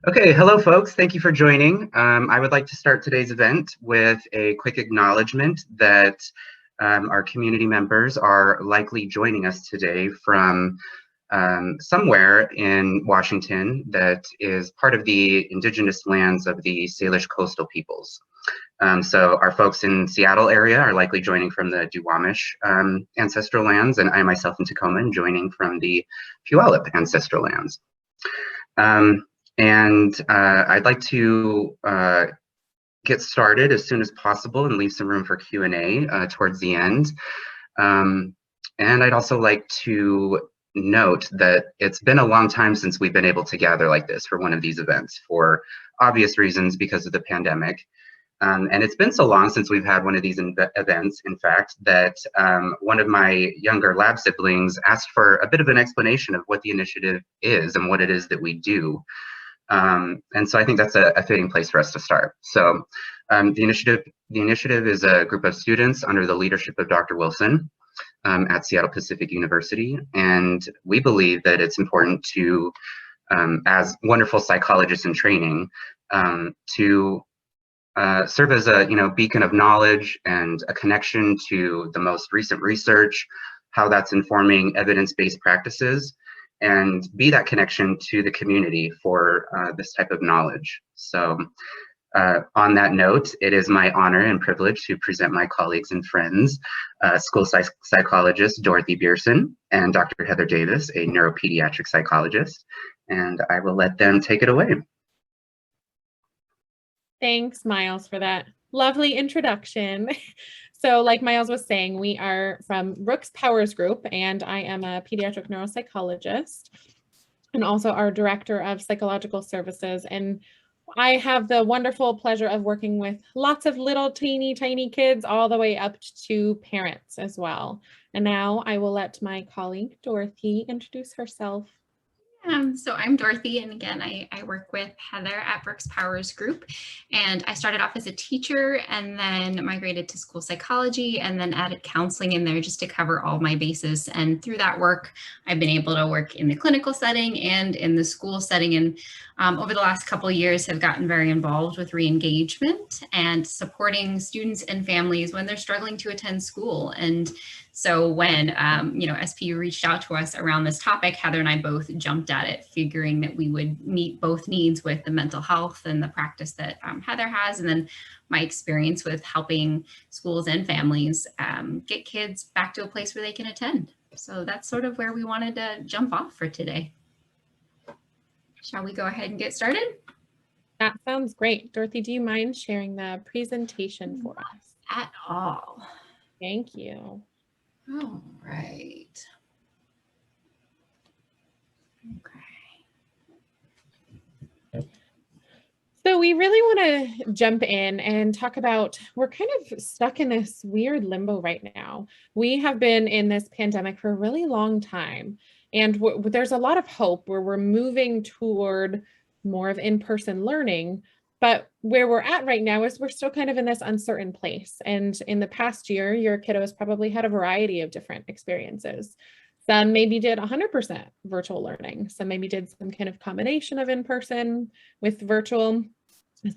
Okay, hello folks, thank you for joining. I would like to start today's event with a quick acknowledgement that our community members are likely joining us today from somewhere in Washington that is part of the indigenous lands of the Salish coastal peoples. So our folks in Seattle area are likely joining from the Duwamish ancestral lands, and I myself in Tacoma am joining from the Puyallup ancestral lands. I'd like to get started as soon as possible and leave some room for Q&A towards the end. And I'd also like to note that it's been a long time since we've been able to gather like this for one of these events for obvious reasons because of the pandemic. And it's been so long since we've had one of these events, in fact, that one of my younger lab siblings asked for a bit of an explanation of what the initiative is and what it is that we do. And so I think that's a fitting place for us to start. So the initiative is a group of students under the leadership of Dr. Wilson at Seattle Pacific University. And we believe that it's important to, as wonderful psychologists in training, to serve as a beacon of knowledge and a connection to the most recent research, how that's informing evidence-based practices, and be that connection to the community for this type of knowledge. So on that note, it is my honor and privilege to present my colleagues and friends, school psychologist Dorothy Bearson and Dr. Heather Davis, a neuropediatric psychologist, and I will let them take it away. Thanks, Miles, for that lovely introduction. So like Miles was saying, we are from Brooks Powers Group, and I am a pediatric neuropsychologist and also our director of psychological services. And I have the wonderful pleasure of working with lots of little teeny tiny kids all the way up to parents as well. And now I will let my colleague Dorothy introduce herself. So I'm Dorothy, and again, I work with Heather at Brooks Powers Group, and I started off as a teacher and then migrated to school psychology and then added counseling in there just to cover all my bases. And through that work, I've been able to work in the clinical setting and in the school setting, and over the last couple of years have gotten very involved with re-engagement and supporting students and families when they're struggling to attend school. And so when, SPU reached out to us around this topic, Heather and I both jumped at it, figuring that we would meet both needs with the mental health and the practice that Heather has, and then my experience with helping schools and families get kids back to a place where they can attend. So that's sort of where we wanted to jump off for today. Shall we go ahead and get started? That sounds great. Dorothy, do you mind sharing the presentation for us? Not at all. Thank you. All right. Okay. So we really want to jump in and talk about, we're kind of stuck in this weird limbo right now. We have been in this pandemic for a really long time, and there's a lot of hope where we're moving toward more of in-person learning. But where we're at right now is we're still kind of in this uncertain place. And in the past year, your kiddos probably had a variety of different experiences. Some maybe did 100% virtual learning. Some maybe did some kind of combination of in-person with virtual.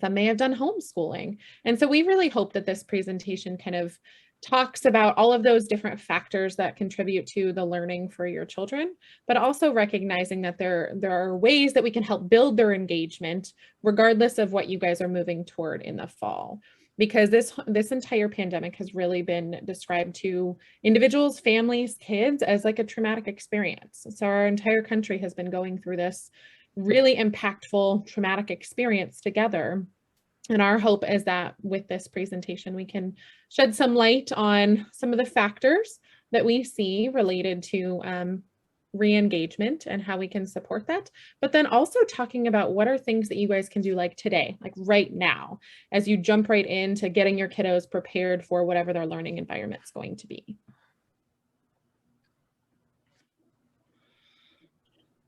Some may have done homeschooling. And so we really hope that this presentation kind of talks about all of those different factors that contribute to the learning for your children, but also recognizing that there are ways that we can help build their engagement regardless of what you guys are moving toward in the fall. Because this entire pandemic has really been described to individuals, families, kids as like a traumatic experience. So our entire country has been going through this really impactful traumatic experience together. And our hope is that with this presentation, we can shed some light on some of the factors that we see related to re-engagement and how we can support that, but then also talking about what are things that you guys can do like today, like right now, as you jump right into getting your kiddos prepared for whatever their learning environment is going to be.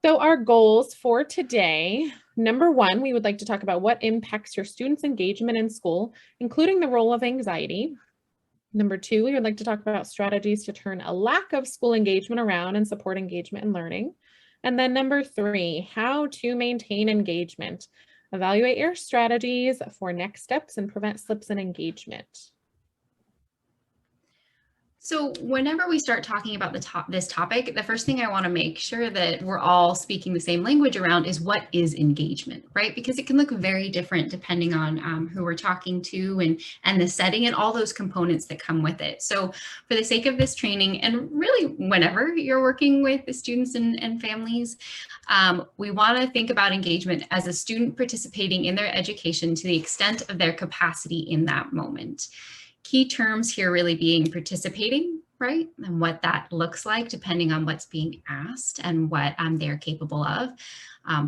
So our goals for today, number one, we would like to talk about what impacts your students' engagement in school, including the role of anxiety. Number two, we would like to talk about strategies to turn a lack of school engagement around and support engagement and learning. And then number 3, how to maintain engagement. Evaluate your strategies for next steps and prevent slips in engagement. So whenever we start talking about this topic, the first thing I want to make sure that we're all speaking the same language around is what is engagement, right? Because it can look very different depending on who we're talking to and the setting and all those components that come with it. So for the sake of this training, and really whenever you're working with the students and families, we want to think about engagement as a student participating in their education to the extent of their capacity in that moment. Key terms here really being participating, right? And what that looks like depending on what's being asked and what they're capable of.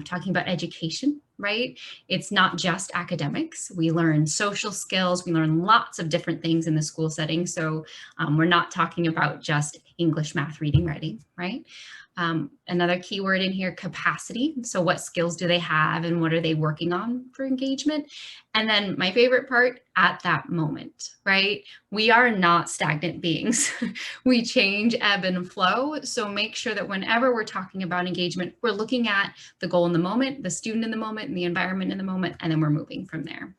Talking about education, right? It's not just academics. We learn social skills. We learn lots of different things in the school setting. So we're not talking about just English, math, reading, writing, right? Another key word in here, capacity. So what skills do they have and what are they working on for engagement? And then my favorite part, at that moment, right? We are not stagnant beings. We change, ebb and flow. So make sure that whenever we're talking about engagement, we're looking at the goal in the moment, the student in the moment, and the environment in the moment, and then we're moving from there.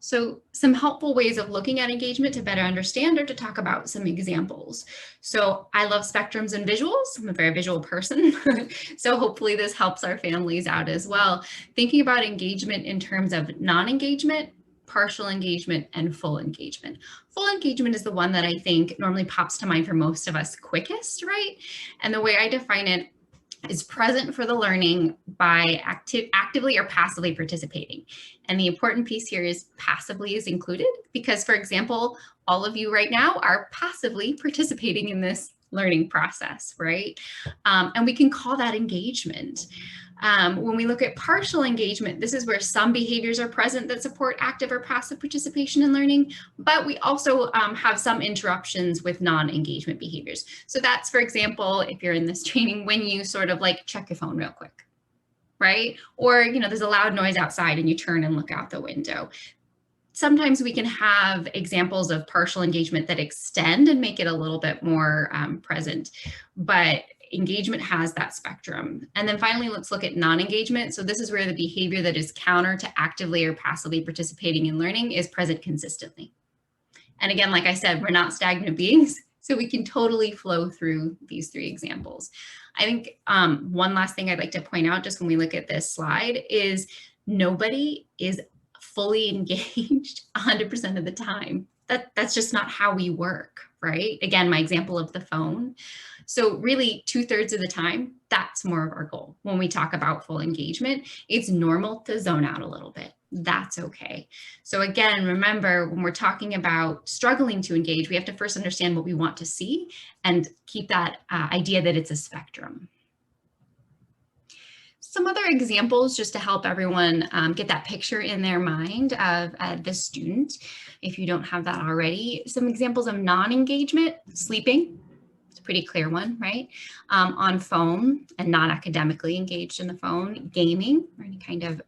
So some helpful ways of looking at engagement to better understand or to talk about some examples. So I love spectrums and visuals. I'm a very visual person. So hopefully this helps our families out as well. Thinking about engagement in terms of non-engagement, partial engagement, and full engagement. Full engagement is the one that I think normally pops to mind for most of us quickest, right? And the way I define it is present for the learning by actively or passively participating. And the important piece here is passively is included because, for example, all of you right now are passively participating in this learning process, right? And we can call that engagement. When we look at partial engagement, this is where some behaviors are present that support active or passive participation in learning, but we also have some interruptions with non-engagement behaviors. So that's, for example, if you're in this training, when you sort of like check your phone real quick, right? Or, you know, there's a loud noise outside and you turn and look out the window. Sometimes we can have examples of partial engagement that extend and make it a little bit more present, but engagement has that spectrum. And then finally, let's look at non-engagement. So this is where the behavior that is counter to actively or passively participating in learning is present consistently. And again, like I said, we're not stagnant beings, so we can totally flow through these 3 examples. I think one last thing I'd like to point out just when we look at this slide is nobody is fully engaged 100% of the time. That's just not how we work, right? Again, my example of the phone. So really 2/3 of the time, that's more of our goal. When we talk about full engagement, it's normal to zone out a little bit. That's okay. So again, remember when we're talking about struggling to engage, we have to first understand what we want to see and keep that idea that it's a spectrum. Some other examples just to help everyone get that picture in their mind of the student, if you don't have that already. Some examples of non-engagement, sleeping. It's a pretty clear one, right? On phone and not academically engaged in the phone, gaming or any kind of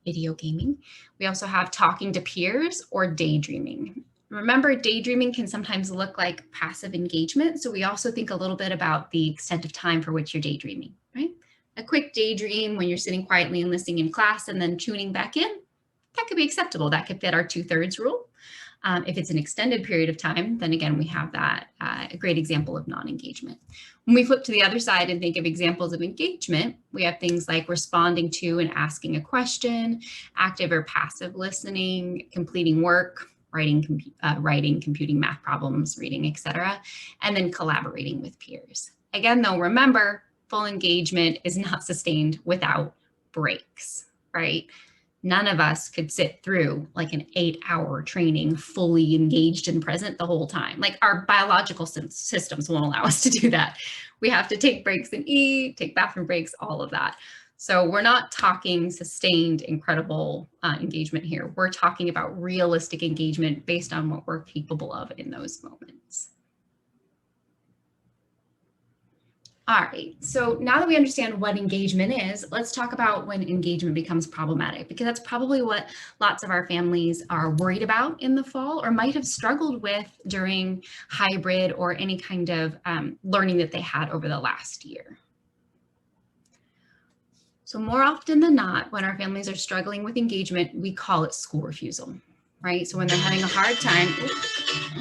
video gaming. We also have talking to peers or daydreaming. Remember, daydreaming can sometimes look like passive engagement. So we also think a little bit about the extent of time for which you're daydreaming, right? A quick daydream when you're sitting quietly and listening in class and then tuning back in, that could be acceptable. That could fit our 2/3 rule. If it's an extended period of time, then again, we have that a great example of non-engagement. When we flip to the other side and think of examples of engagement, we have things like responding to and asking a question, active or passive listening, completing work, writing, computing math problems, reading, etc., and then collaborating with peers. Again, though, remember, full engagement is not sustained without breaks, right? None of us could sit through like an 8-hour training fully engaged and present the whole time. Like our biological systems won't allow us to do that. We have to take breaks and eat, take bathroom breaks, all of that. So we're not talking sustained, incredible engagement here. We're talking about realistic engagement based on what we're capable of in those moments. All right, so now that we understand what engagement is, let's talk about when engagement becomes problematic, because that's probably what lots of our families are worried about in the fall or might have struggled with during hybrid or any kind of learning that they had over the last year. So more often than not, when our families are struggling with engagement, we call it school refusal, right? So when they're having a hard time,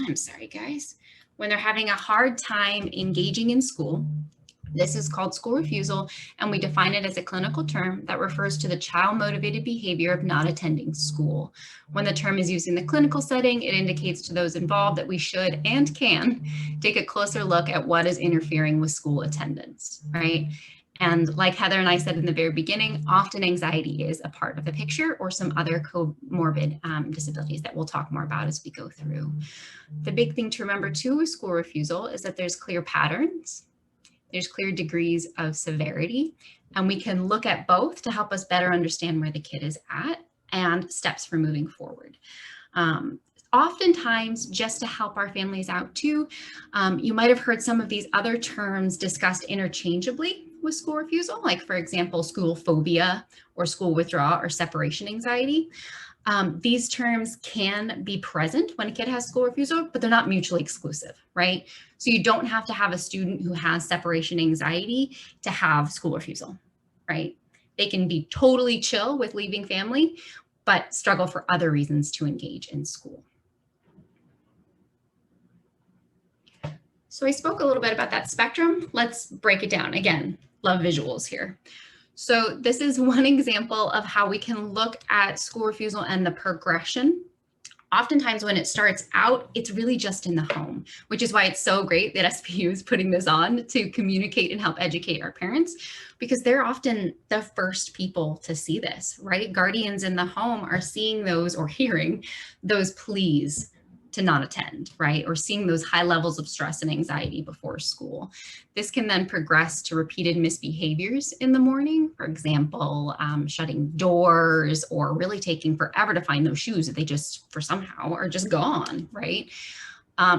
I'm sorry, guys. When they're having a hard time engaging in school, this is called school refusal, and we define it as a clinical term that refers to the child-motivated behavior of not attending school. When the term is used in the clinical setting, it indicates to those involved that we should and can take a closer look at what is interfering with school attendance, right? And like Heather and I said in the very beginning, often anxiety is a part of the picture, or some other comorbid disabilities that we'll talk more about as we go through. The big thing to remember too with school refusal is that there's clear patterns. There's clear degrees of severity, and we can look at both to help us better understand where the kid is at and steps for moving forward. Oftentimes, just to help our families out too, you might have heard some of these other terms discussed interchangeably with school refusal, like for example, school phobia or school withdrawal or separation anxiety. These terms can be present when a kid has school refusal, but they're not mutually exclusive, right? So you don't have to have a student who has separation anxiety to have school refusal, right? They can be totally chill with leaving family, but struggle for other reasons to engage in school. So I spoke a little bit about that spectrum. Let's break it down. Again, love visuals here. So this is one example of how we can look at school refusal and the progression. Oftentimes when it starts out, it's really just in the home, which is why it's so great that SPU is putting this on to communicate and help educate our parents, because they're often the first people to see this, right? Guardians in the home are seeing those or hearing those pleas to not attend, right? Or seeing those high levels of stress and anxiety before school. This can then progress to repeated misbehaviors in the morning. For example, shutting doors or really taking forever to find those shoes that they just, for somehow, are just gone, right?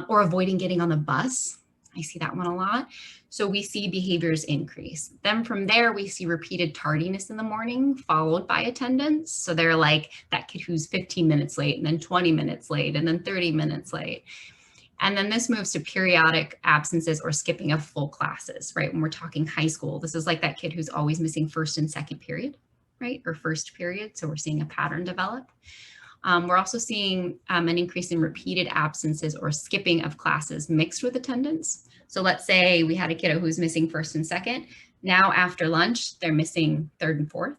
Or avoiding getting on the bus. I see that one a lot. So we see behaviors increase. Then from there, we see repeated tardiness in the morning followed by attendance. So they're like that kid who's 15 minutes late and then 20 minutes late and then 30 minutes late. And then this moves to periodic absences or skipping of full classes, right? When we're talking high school, this is like that kid who's always missing first and second period, right? Or first period. So we're seeing a pattern develop. We're also seeing an increase in repeated absences or skipping of classes mixed with attendance. So let's say we had a kiddo who's missing first and second. Now after lunch, they're missing third and fourth,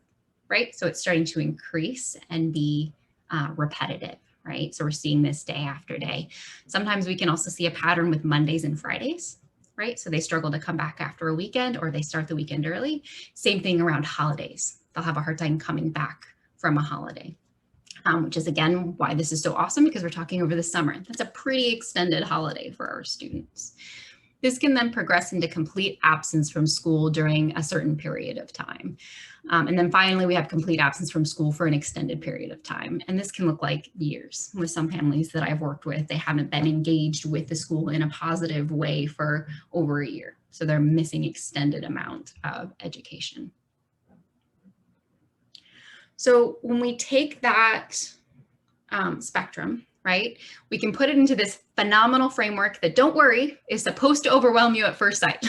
right? So it's starting to increase and be repetitive, right? So we're seeing this day after day. Sometimes we can also see a pattern with Mondays and Fridays, right? So they struggle to come back after a weekend or they start the weekend early. Same thing around holidays. They'll have a hard time coming back from a holiday. Which is again why this is so awesome, because we're talking over the summer. That's a pretty extended holiday for our students. This can then progress into complete absence from school during a certain period of time. And then finally, we have complete absence from school for an extended period of time. And this can look like years. With some families that I've worked with, they haven't been engaged with the school in a positive way for over a year. So they're missing extended amount of education. So when we take that spectrum, right, we can put it into this phenomenal framework that, don't worry, is supposed to overwhelm you at first sight.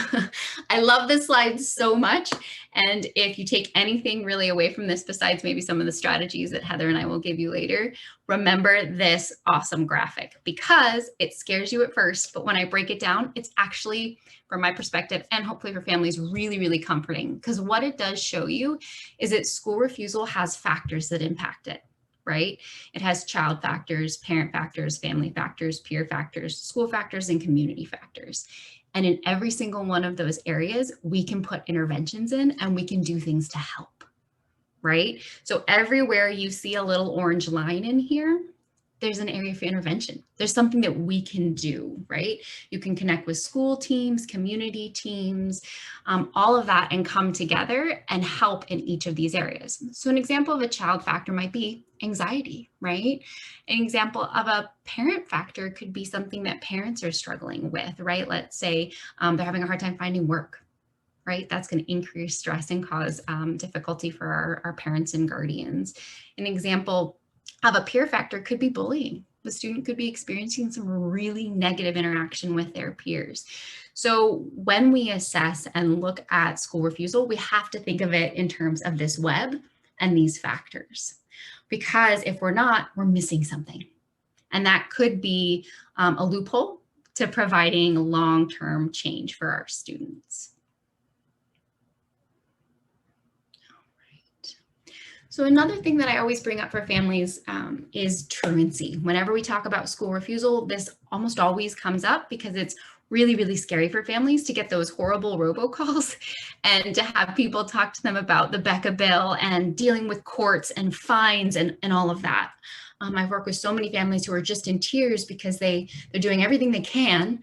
I love this slide so much. And if you take anything really away from this, besides maybe some of the strategies that Heather and I will give you later, remember this awesome graphic, because it scares you at first. But when I break it down, it's actually, from my perspective, and hopefully for families, really, really comforting. Because what it does show you is that school refusal has factors that impact it. Right? It has child factors, parent factors, family factors, peer factors, school factors, and community factors. And in every single one of those areas, we can put interventions in and we can do things to help, right? So everywhere you see a little orange line in here, there's an area for intervention. There's something that we can do, right? You can connect with school teams, community teams, all of that, and come together and help in each of these areas. So an example of a child factor might be anxiety, right? An example of a parent factor could be something that parents are struggling with, right? Let's say they're having a hard time finding work, right? That's going to increase stress and cause difficulty for our parents and guardians. An example of a peer factor could be bullying. The student could be experiencing some really negative interaction with their peers. So when we assess and look at school refusal, we have to think of it in terms of this web and these factors. Because if we're not, we're missing something. And that could be a loophole to providing long-term change for our students. So another thing that I always bring up for families is truancy. Whenever we talk about school refusal, this almost always comes up because it's really, really scary for families to get those horrible robocalls and to have people talk to them about the Becca bill and dealing with courts and fines and all of that. I've worked with so many families who are just in tears because they're doing everything they can,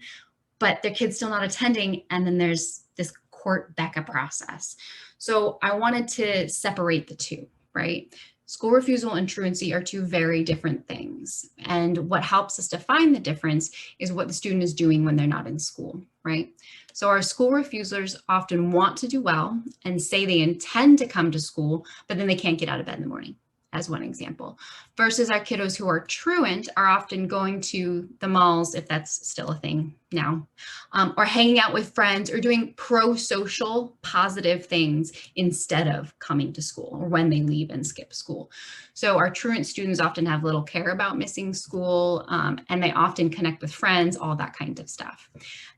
but their kid's still not attending. And then there's this court Becca process. So I wanted to separate the two. Right? School refusal and truancy are two very different things. And what helps us define the difference is what the student is doing when they're not in school, right? So our school refusers often want to do well and say they intend to come to school, but then they can't get out of bed in the morning, as one example. Versus our kiddos who are truant are often going to the malls, if that's still a thing now, or hanging out with friends or doing pro-social positive things instead of coming to school or when they leave and skip school. So our truant students often have little care about missing school, and they often connect with friends, all that kind of stuff.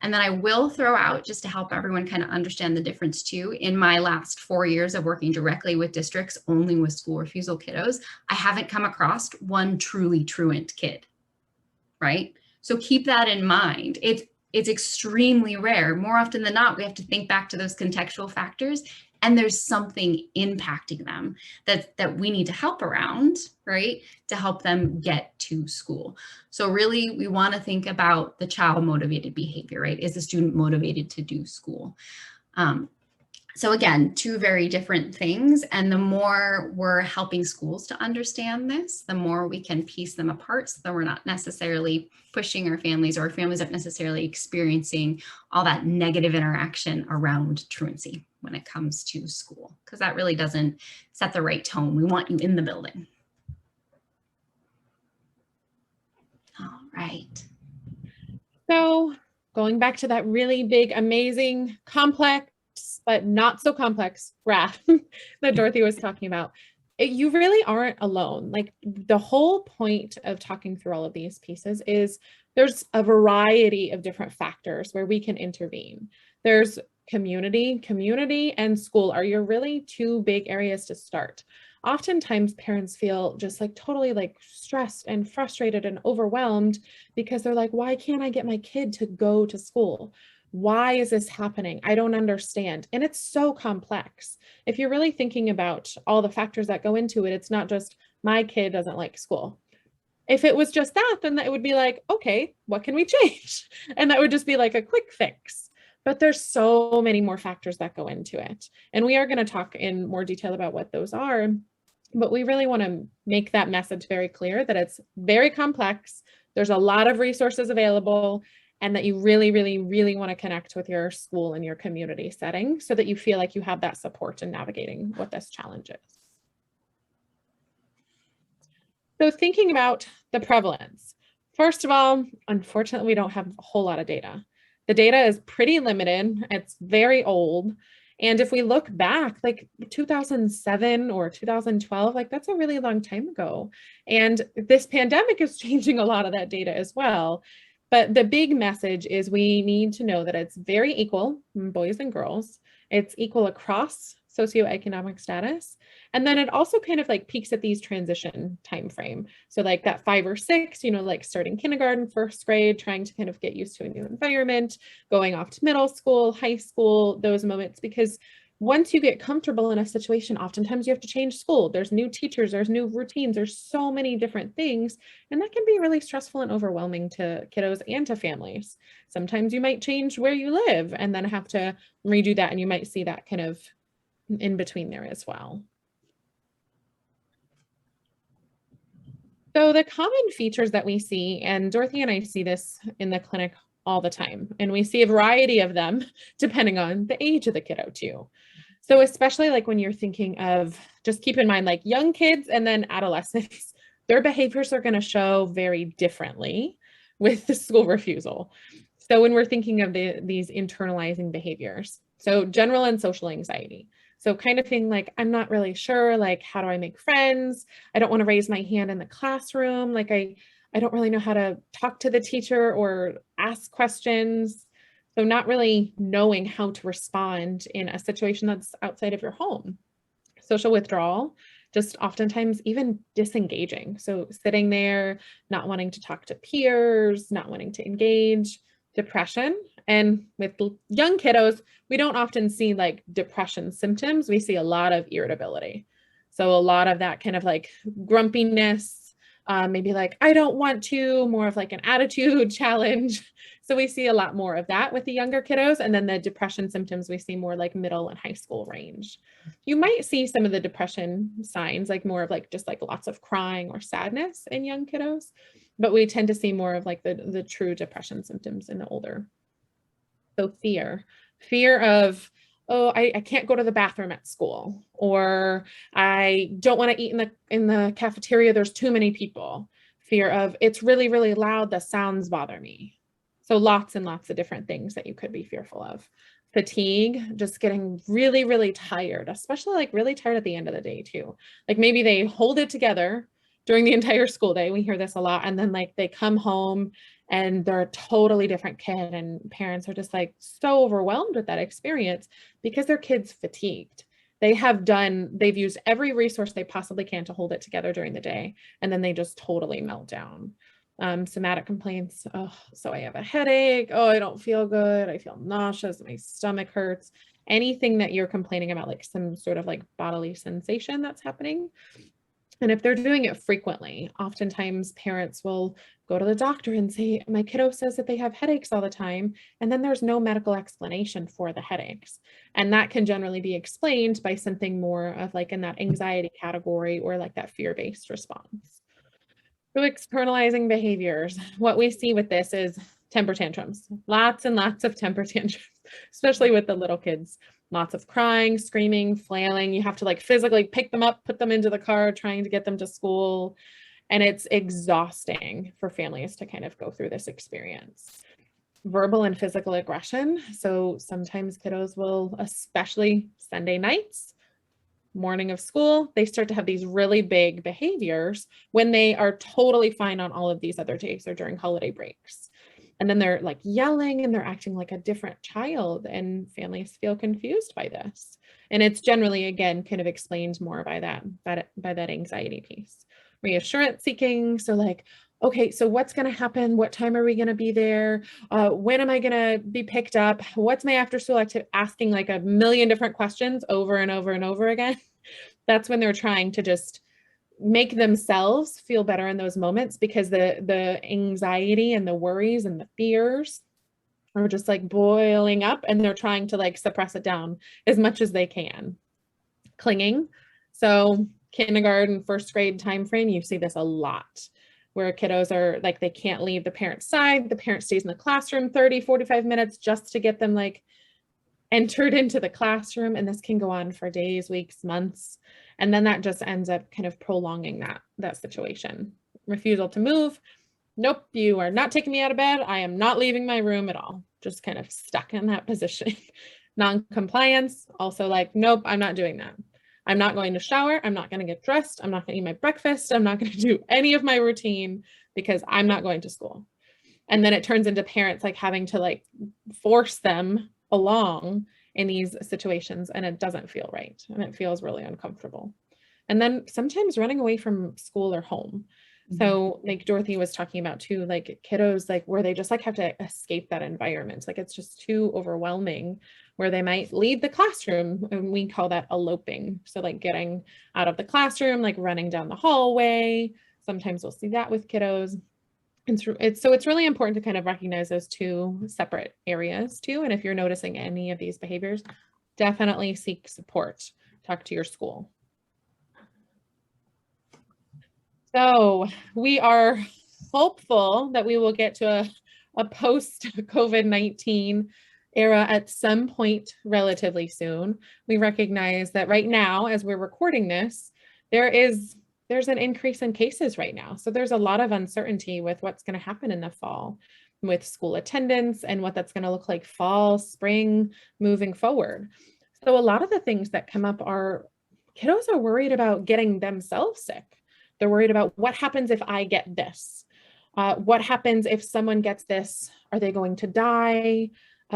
And then I will throw out, just to help everyone kind of understand the difference too, in my last 4 years of working directly with districts only with school refusal kiddos, I haven't come across one truly truant kid, right? So keep that in mind. It's extremely rare. More often than not, we have to think back to those contextual factors, and there's something impacting them that we need to help around, right? To help them get to school. So really, we want to think about the child motivated behavior, right? Is the student motivated to do school? So again, two very different things. And the more we're helping schools to understand this, the more we can piece them apart so that we're not necessarily pushing our families, or our families aren't necessarily experiencing all that negative interaction around truancy when it comes to school, because that really doesn't set the right tone. We want you in the building. All right. So going back to that really big, amazing, complex, but not so complex graph that Dorothy was talking about, you really aren't alone. Like, the whole point of talking through all of these pieces is there's a variety of different factors where we can intervene. There's community and school are your really two big areas to start. Oftentimes parents feel just like totally like stressed and frustrated and overwhelmed because they're like, why can't I get my kid to go to school? Why is this happening? I don't understand. And it's so complex. If you're really thinking about all the factors that go into it, it's not just my kid doesn't like school. If it was just that, then it would be like, okay, what can we change? And that would just be like a quick fix. But there's so many more factors that go into it. And we are going to talk in more detail about what those are. But we really want to make that message very clear that it's very complex. There's a lot of resources available, and that you really, really, really want to connect with your school and your community setting so that you feel like you have that support in navigating what this challenge is. So thinking about the prevalence, first of all, unfortunately, we don't have a whole lot of data. The data is pretty limited. It's very old. And if we look back, like 2007 or 2012, like that's a really long time ago. And this pandemic is changing a lot of that data as well. But the big message is we need to know that it's very equal, boys and girls. It's equal across socioeconomic status. And then it also kind of like peaks at these transition timeframe. So like that 5 or 6, you know, like starting kindergarten, first grade, trying to kind of get used to a new environment, going off to middle school, high school, those moments, because once you get comfortable in a situation, oftentimes you have to change school. There's new teachers, there's new routines, there's so many different things. And that can be really stressful and overwhelming to kiddos and to families. Sometimes you might change where you live and then have to redo that. And you might see that kind of in between there as well. So the common features that we see, and Dorothy and I see this in the clinic all the time. And we see a variety of them depending on the age of the kiddo too. So especially like when you're thinking of, just keep in mind like young kids and then adolescents, their behaviors are going to show very differently with the school refusal. So when we're thinking of these internalizing behaviors, so general and social anxiety. So kind of thing like, I'm not really sure, like, how do I make friends? I don't want to raise my hand in the classroom. Like I don't really know how to talk to the teacher or ask questions. So not really knowing how to respond in a situation that's outside of your home. Social withdrawal, just oftentimes even disengaging. So sitting there, not wanting to talk to peers, not wanting to engage. Depression. And with young kiddos, we don't often see like depression symptoms. We see a lot of irritability. So a lot of that kind of like grumpiness, maybe like, I don't want to, more of like an attitude challenge. So we see a lot more of that with the younger kiddos. And then the depression symptoms, we see more like middle and high school range. You might see some of the depression signs, like more of like just like lots of crying or sadness in young kiddos, but we tend to see more of like the true depression symptoms in the older. So fear of, oh, I can't go to the bathroom at school, or I don't want to eat in the cafeteria, there's too many people. Fear of, it's really, really loud, the sounds bother me. So lots and lots of different things that you could be fearful of. Fatigue, just getting really, really tired, especially like really tired at the end of the day too. Like maybe they hold it together during the entire school day. We hear this a lot. And then like they come home and they're a totally different kid, and parents are just like so overwhelmed with that experience because their kid's fatigued. They've used every resource they possibly can to hold it together during the day. And then they just totally melt down. Somatic complaints. Oh, so I have a headache. Oh, I don't feel good. I feel nauseous. My stomach hurts. Anything that you're complaining about, like some sort of like bodily sensation that's happening. And if they're doing it frequently, oftentimes parents will go to the doctor and say, my kiddo says that they have headaches all the time. And then there's no medical explanation for the headaches. And that can generally be explained by something more of like in that anxiety category or like that fear-based response. So externalizing behaviors, what we see with this is temper tantrums, lots and lots of temper tantrums, especially with the little kids, lots of crying, screaming, flailing. You have to like physically pick them up, put them into the car, trying to get them to school. And it's exhausting for families to kind of go through this experience. Verbal and physical aggression. So sometimes kiddos will, especially Sunday nights, morning of school, they start to have these really big behaviors when they are totally fine on all of these other days or during holiday breaks. And then they're like yelling and they're acting like a different child, and families feel confused by this. And it's generally, again, kind of explained more by that anxiety piece. Reassurance seeking. So like, okay, so what's going to happen? What time are we going to be there? When am I going to be picked up? What's my after school activity? Asking like a million different questions over and over and over again. That's when they're trying to just make themselves feel better in those moments, because the anxiety and the worries and the fears are just like boiling up, and they're trying to like suppress it down as much as they can. Clinging. So kindergarten, first grade timeframe, you see this a lot, where kiddos are like, they can't leave the parent's side. The parent stays in the classroom 30, 45 minutes just to get them like entered into the classroom. And this can go on for days, weeks, months. And then that just ends up kind of prolonging that situation. Refusal to move. Nope, you are not taking me out of bed. I am not leaving my room at all. Just kind of stuck in that position. Non-compliance, also like, nope, I'm not doing that. I'm not going to shower. I'm not going to get dressed. I'm not going to eat my breakfast. I'm not going to do any of my routine because I'm not going to school. And then it turns into parents like having to like force them along in these situations, and it doesn't feel right. And it feels really uncomfortable. And then sometimes running away from school or home. So like Dorothy was talking about too, like kiddos, like where they just like have to escape that environment. Like it's just too overwhelming, where they might leave the classroom, and we call that eloping. So like getting out of the classroom, like running down the hallway. Sometimes we'll see that with kiddos. So it's really important to kind of recognize those two separate areas too. And if you're noticing any of these behaviors, definitely seek support. Talk to your school. So we are hopeful that we will get to a post-COVID-19 era at some point relatively soon. We recognize that right now, as we're recording this, there's an increase in cases right now. So there's a lot of uncertainty with what's going to happen in the fall with school attendance and what that's going to look like fall, spring, moving forward. So a lot of the things that come up are kiddos are worried about getting themselves sick. They're worried about what happens if I get this? What happens if someone gets this? Are they going to die?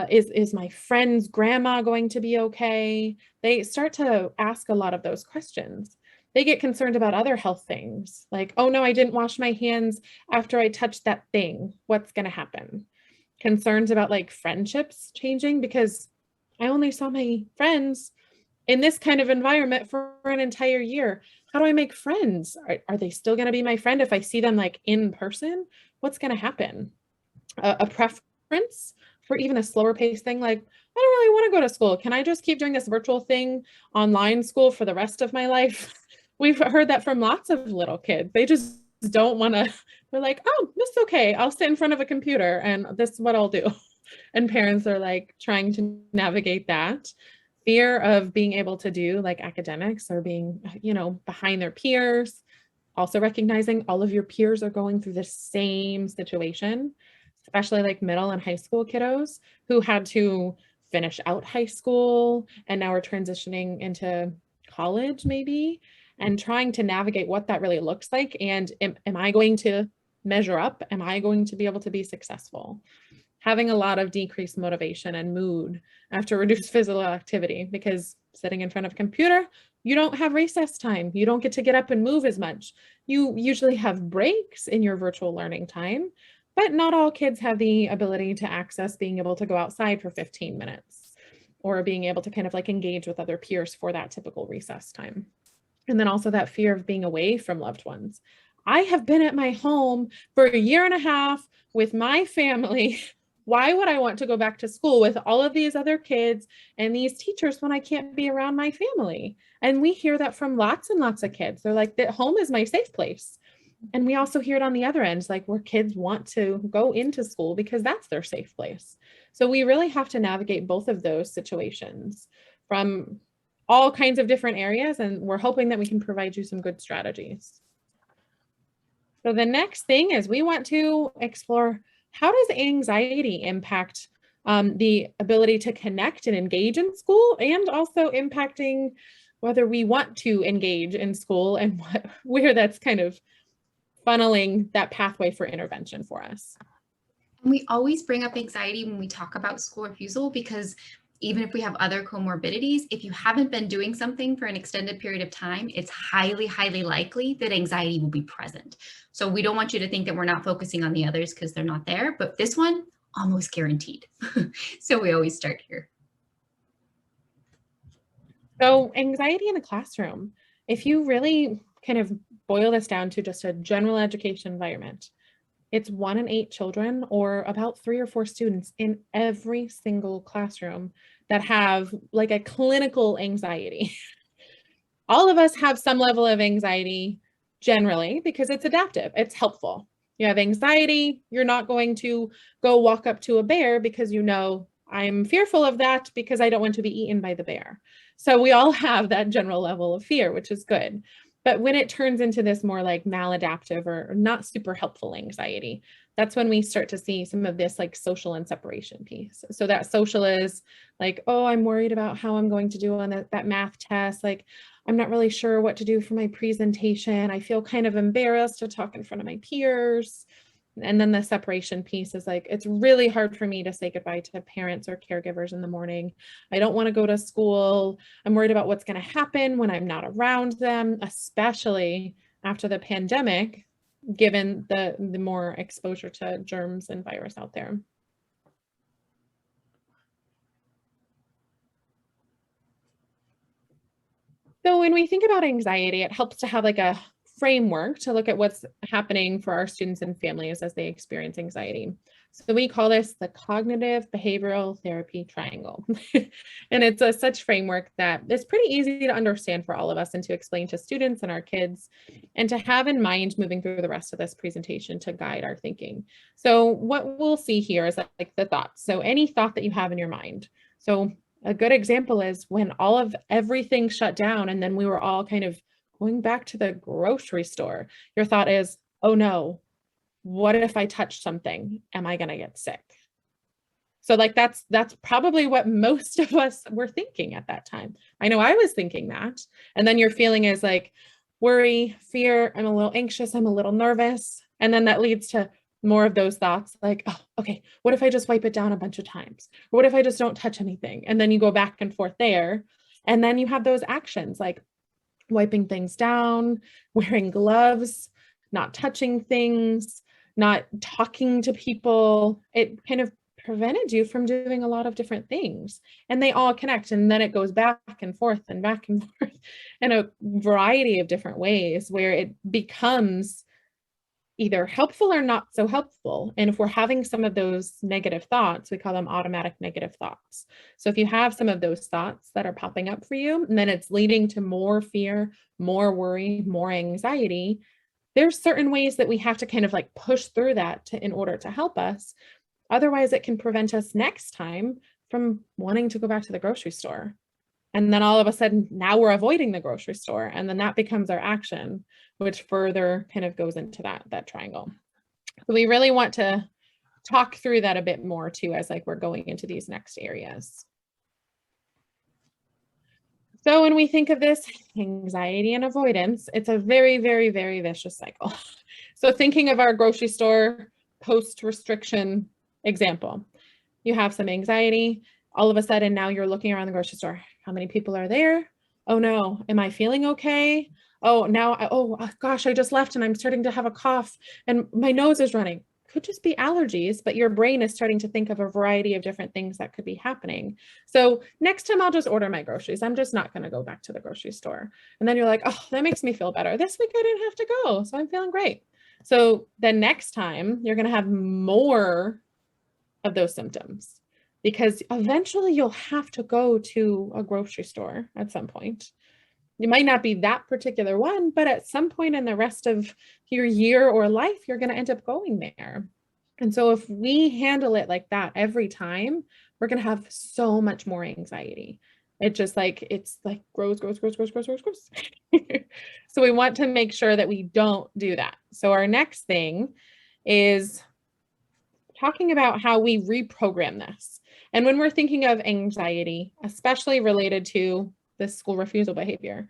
Is my friend's grandma going to be okay? They start to ask a lot of those questions. They get concerned about other health things like, oh no, I didn't wash my hands after I touched that thing. What's going to happen? Concerns about like friendships changing because I only saw my friends in this kind of environment for an entire year. How do I make friends? Are they still going to be my friend if I see them like in person? What's going to happen? A preference for even a slower paced thing like, I don't really want to go to school. Can I just keep doing this virtual thing, online school for the rest of my life? We've heard that from lots of little kids. They just don't want to, they're like, oh, this is okay. I'll sit in front of a computer and this is what I'll do. And parents are like trying to navigate that. Fear of being able to do like academics or being, behind their peers. Also recognizing all of your peers are going through the same situation, especially like middle and high school kiddos who had to finish out high school and now are transitioning into college maybe, and trying to navigate what that really looks like. And am I going to measure up? Am I going to be able to be successful? Having a lot of decreased motivation and mood after reduced physical activity, because sitting in front of a computer, you don't have recess time. You don't get to get up and move as much. You usually have breaks in your virtual learning time, but not all kids have the ability to access being able to go outside for 15 minutes or being able to kind of like engage with other peers for that typical recess time. And then also that fear of being away from loved ones. I have been at my home for a year and a half with my family. Why would I want to go back to school with all of these other kids and these teachers when I can't be around my family? And we hear that from lots and lots of kids. They're like, that home is my safe place. And we also hear it on the other end, like where kids want to go into school because that's their safe place. So we really have to navigate both of those situations from all kinds of different areas. And we're hoping that we can provide you some good strategies. So the next thing is we want to explore, how does anxiety impact the ability to connect and engage in school, and also impacting whether we want to engage in school and where that's kind of funneling that pathway for intervention for us. And we always bring up anxiety when we talk about school refusal, because even if we have other comorbidities, if you haven't been doing something for an extended period of time, it's highly, highly likely that anxiety will be present. So we don't want you to think that we're not focusing on the others because they're not there, but this one, almost guaranteed. So we always start here. So anxiety in the classroom, if you really kind of boil this down to just a general education environment, it's 1 in 8 children, or about 3 or 4 students in every single classroom that have like a clinical anxiety. All of us have some level of anxiety generally because it's adaptive, it's helpful. You have anxiety, you're not going to go walk up to a bear because I'm fearful of that because I don't want to be eaten by the bear. So we all have that general level of fear, which is good. But when it turns into this more like maladaptive or not super helpful anxiety, that's when we start to see some of this like social and separation piece. So that social is like, oh, I'm worried about how I'm going to do on that math test. Like, I'm not really sure what to do for my presentation. I feel kind of embarrassed to talk in front of my peers. And then the separation piece is like, it's really hard for me to say goodbye to parents or caregivers in the morning. I don't want to go to school. I'm worried about what's going to happen when I'm not around them, especially after the pandemic, given the more exposure to germs and virus out there. So when we think about anxiety, it helps to have like a framework to look at what's happening for our students and families as they experience anxiety. So we call this the cognitive behavioral therapy triangle. And it's such framework that is pretty easy to understand for all of us and to explain to students and our kids and to have in mind moving through the rest of this presentation to guide our thinking. So what we'll see here is like the thoughts. So any thought that you have in your mind. So a good example is when everything shut down and then we were all kind of going back to the grocery store. Your thought is, oh no, what if I touch something? Am I going to get sick? So like that's probably what most of us were thinking at that time. I know I was thinking that. And then your feeling is like worry, fear, I'm a little anxious, I'm a little nervous. And then that leads to more of those thoughts like, oh, okay, what if I just wipe it down a bunch of times? Or what if I just don't touch anything? And then you go back and forth there. And then you have those actions like wiping things down, wearing gloves, not touching things, not talking to people. It kind of prevented you from doing a lot of different things, and they all connect. And then it goes back and forth in a variety of different ways where it becomes either helpful or not so helpful. And if we're having some of those negative thoughts, we call them automatic negative thoughts. So if you have some of those thoughts that are popping up for you, and then it's leading to more fear, more worry, more anxiety, there's certain ways that we have to kind of like push through that in order to help us. Otherwise, it can prevent us next time from wanting to go back to the grocery store. And then all of a sudden, now we're avoiding the grocery store. And then that becomes our action, which further kind of goes into that triangle. So we really want to talk through that a bit more too, as like we're going into these next areas. So when we think of this anxiety and avoidance, it's a very, very, very vicious cycle. So thinking of our grocery store post-restriction example, you have some anxiety. All of a sudden, now you're looking around the grocery store. How many people are there? Oh no, am I feeling okay? Oh, now, oh gosh, I just left and I'm starting to have a cough and my nose is running. Could just be allergies, but your brain is starting to think of a variety of different things that could be happening. So next time I'll just order my groceries. I'm just not going to go back to the grocery store. And then you're like, oh, that makes me feel better. This week I didn't have to go, so I'm feeling great. So the next time you're going to have more of those symptoms because eventually you'll have to go to a grocery store at some point. It might not be that particular one, but at some point in the rest of your year or life, you're going to end up going there. And so if we handle it like that every time, we're going to have so much more anxiety. It's like grows. So we want to make sure that we don't do that. So our next thing is talking about how we reprogram this. And when we're thinking of anxiety, especially related to the school refusal behavior,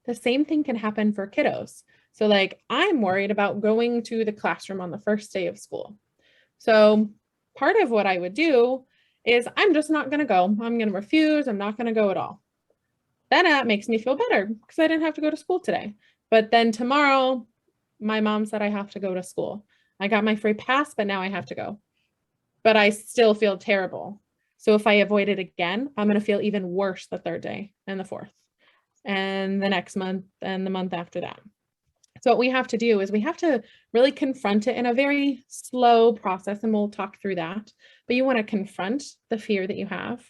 the same thing can happen for kiddos. So like, I'm worried about going to the classroom on the first day of school. So part of what I would do is I'm just not going to go. I'm going to refuse. I'm not going to go at all. Then that makes me feel better because I didn't have to go to school today. But then tomorrow, my mom said I have to go to school. I got my free pass, but now I have to go. But I still feel terrible. So if I avoid it again, I'm going to feel even worse the third day and the fourth and the next month and the month after that. So what we have to do is we have to really confront it in a very slow process, and we'll talk through that. But you want to confront the fear that you have.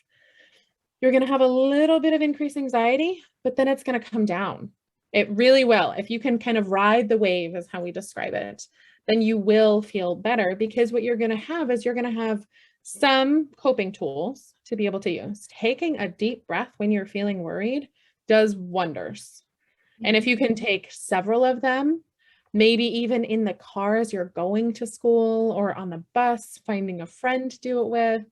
You're going to have a little bit of increased anxiety, but then it's going to come down. It really will. If you can kind of ride the wave, is how we describe it, then you will feel better, because what you're going to have is you're going to have some coping tools to be able to use. Taking a deep breath when you're feeling worried does wonders. And if you can take several of them, maybe even in the car as you're going to school or on the bus, finding a friend to do it with,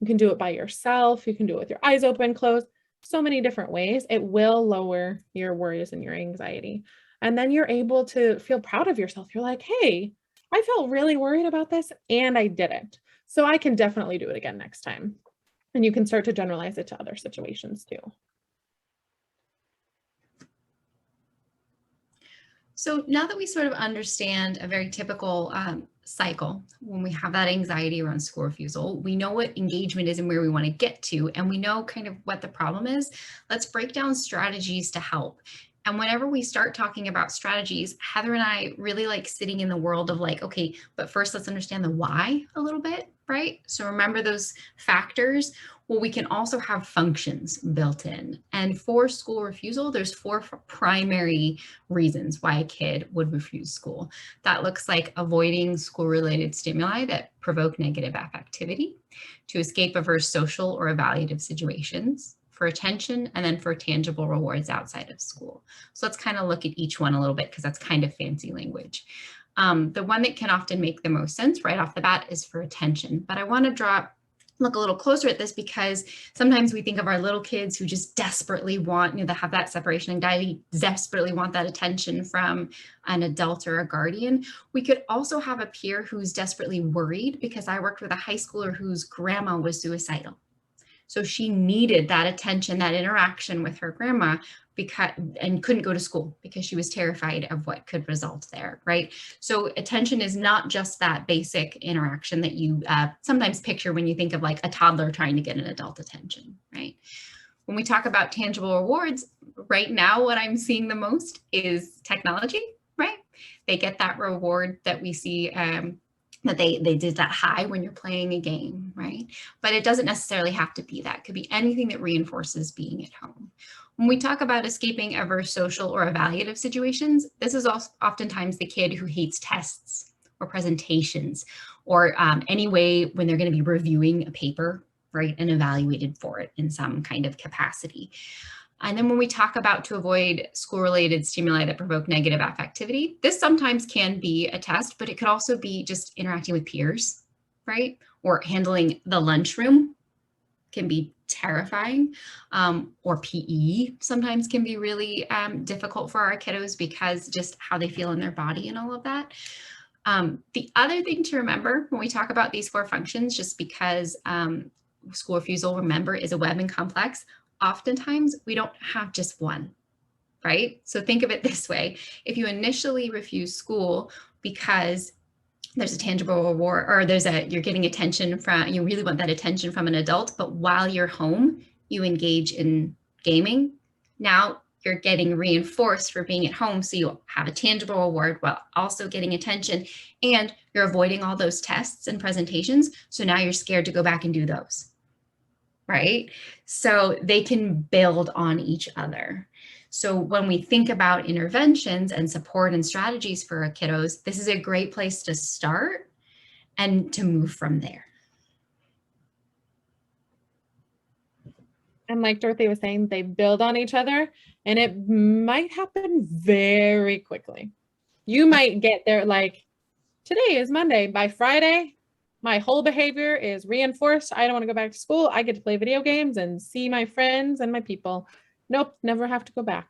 you can do it by yourself. You can do it with your eyes open, closed, so many different ways. It will lower your worries and your anxiety. And then you're able to feel proud of yourself. You're like, hey, I felt really worried about this and I did it. So I can definitely do it again next time. And you can start to generalize it to other situations too. So now that we sort of understand a very typical cycle, when we have that anxiety around school refusal, we know what engagement is and where we want to get to, and we know kind of what the problem is. Let's break down strategies to help. And whenever we start talking about strategies, Heather and I really like sitting in the world of like, okay, but first let's understand the why a little bit. right? So remember those factors. Well, we can also have functions built in. And for school refusal, there's 4 primary reasons why a kid would refuse school. That looks like avoiding school-related stimuli that provoke negative affectivity, to escape averse social or evaluative situations, for attention, and then for tangible rewards outside of school. So let's kind of look at each one a little bit, because that's kind of fancy language. The one that can often make the most sense right off the bat is for attention. But I want to look a little closer at this, because sometimes we think of our little kids who just desperately want, that have that separation anxiety, desperately want that attention from an adult or a guardian. We could also have a peer who's desperately worried, because I worked with a high schooler whose grandma was suicidal. So she needed that attention, that interaction with her grandma, and couldn't go to school because she was terrified of what could result there, right? So attention is not just that basic interaction that you sometimes picture when you think of like a toddler trying to get an adult attention, right? When we talk about tangible rewards, right now what I'm seeing the most is technology, right? They get that reward that we see that they did that high when you're playing a game, right? But it doesn't necessarily have to be that. It could be anything that reinforces being at home. When we talk about escaping averse social or evaluative situations, this is oftentimes the kid who hates tests or presentations, or any way when they're going to be reviewing a paper, right, and evaluated for it in some kind of capacity. And then when we talk about to avoid school-related stimuli that provoke negative affectivity, this sometimes can be a test, but it could also be just interacting with peers, right? Or handling the lunchroom can be terrifying, or PE sometimes can be really difficult for our kiddos, because just how they feel in their body and all of that. The other thing to remember when we talk about these 4 functions, just because school refusal, remember, is a web and complex, oftentimes we don't have just one, right? So think of it this way. If you initially refuse school because there's a tangible reward, or you're getting attention from, you really want that attention from an adult, but while you're home, you engage in gaming. Now you're getting reinforced for being at home. So you have a tangible reward while also getting attention, and you're avoiding all those tests and presentations. So now you're scared to go back and do those, right? So they can build on each other. So when we think about interventions and support and strategies for our kiddos, this is a great place to start and to move from there. And like Dorothy was saying, they build on each other, and it might happen very quickly. You might get there like, today is Monday. By Friday, my whole behavior is reinforced. I don't want to go back to school. I get to play video games and see my friends and my people. Nope, never have to go back.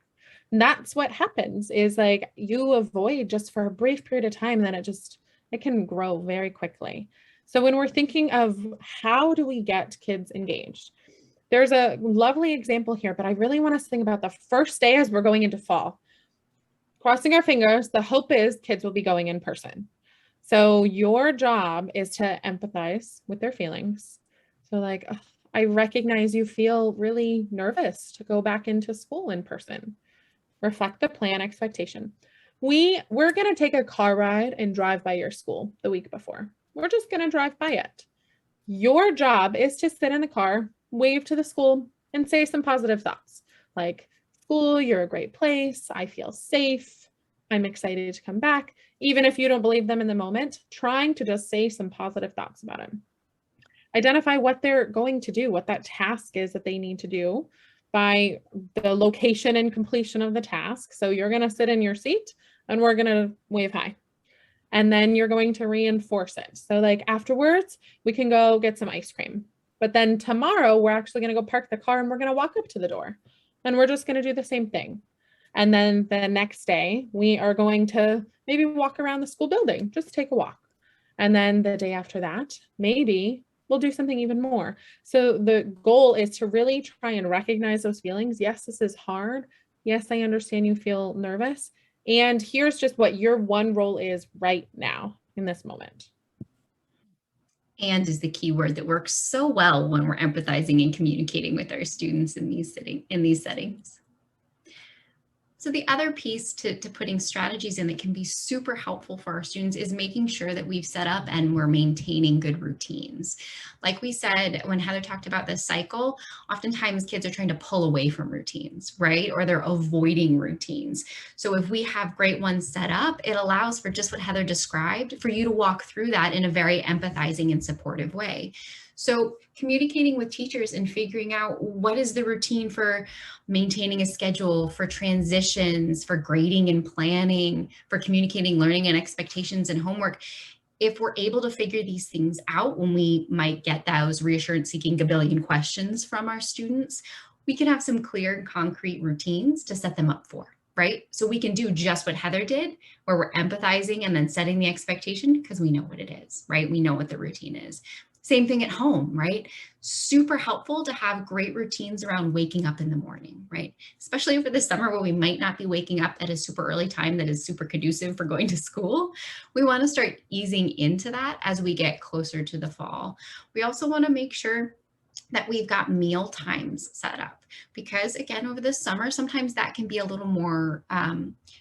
And that's what happens, is like you avoid just for a brief period of time, then it can grow very quickly. So when we're thinking of how do we get kids engaged, there's a lovely example here, but I really want us to think about the first day as we're going into fall. Crossing our fingers, the hope is kids will be going in person. So your job is to empathize with their feelings. So like, oh, I recognize you feel really nervous to go back into school in person. Reflect the plan expectation. We're going to take a car ride and drive by your school the week before. We're just going to drive by it. Your job is to sit in the car, wave to the school, and say some positive thoughts like, school, you're a great place. I feel safe. I'm excited to come back. Even if you don't believe them in the moment, trying to just say some positive thoughts about them. Identify what they're going to do, what that task is that they need to do by the location and completion of the task. So you're going to sit in your seat and we're going to wave hi. And then you're going to reinforce it. So like afterwards, we can go get some ice cream. But then tomorrow, we're actually going to go park the car and we're going to walk up to the door. And we're just going to do the same thing. And then the next day, we are going to maybe walk around the school building, just take a walk. And then the day after that, maybe we'll do something even more. So the goal is to really try and recognize those feelings. Yes, this is hard. Yes, I understand you feel nervous. And here's just what your one role is right now in this moment. And is the key word that works so well when we're empathizing and communicating with our students in these settings. So the other piece to putting strategies in that can be super helpful for our students is making sure that we've set up and we're maintaining good routines. Like we said, when Heather talked about this cycle, oftentimes kids are trying to pull away from routines, right? Or they're avoiding routines. So if we have great ones set up, it allows for just what Heather described, for you to walk through that in a very empathizing and supportive way. So communicating with teachers and figuring out what is the routine for maintaining a schedule, for transitions, for grading and planning, for communicating learning and expectations and homework. If we're able to figure these things out when we might get those reassurance seeking gabillion questions from our students, we can have some clear and concrete routines to set them up for, right? So we can do just what Heather did, where we're empathizing and then setting the expectation because we know what it is, right? We know what the routine is. Same thing at home, right? Super helpful to have great routines around waking up in the morning, right? Especially over the summer where we might not be waking up at a super early time that is super conducive for going to school. We want to start easing into that as we get closer to the fall. We also want to make sure that we've got meal times set up, because again, over the summer, sometimes that can be a little more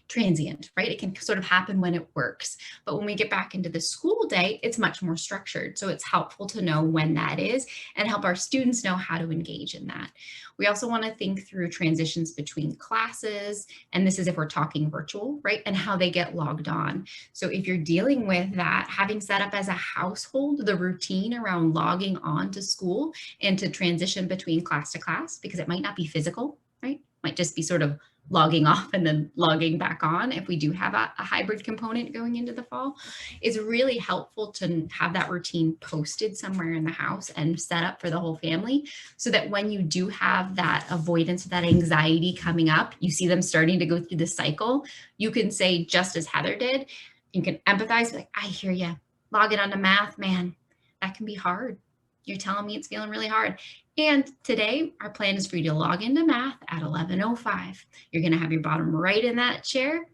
transient, right? It can sort of happen when it works. But when we get back into the school day, it's much more structured. So it's helpful to know when that is and help our students know how to engage in that. We also want to think through transitions between classes. And this is if we're talking virtual, right? And how they get logged on. So if you're dealing with that, having set up as a household, the routine around logging on to school and to transition between class to class, because it might not be physical, right? It might just be sort of logging off and then logging back on if we do have a hybrid component going into the fall, is really helpful to have that routine posted somewhere in the house and set up for the whole family, so that when you do have that avoidance, that anxiety coming up, you see them starting to go through the cycle, you can say, just as Heather did, you can empathize, like, I hear you, log it onto math, man, that can be hard. You're telling me it's feeling really hard. And today, our plan is for you to log into math at 11:05. You're going to have your bottom right in that chair.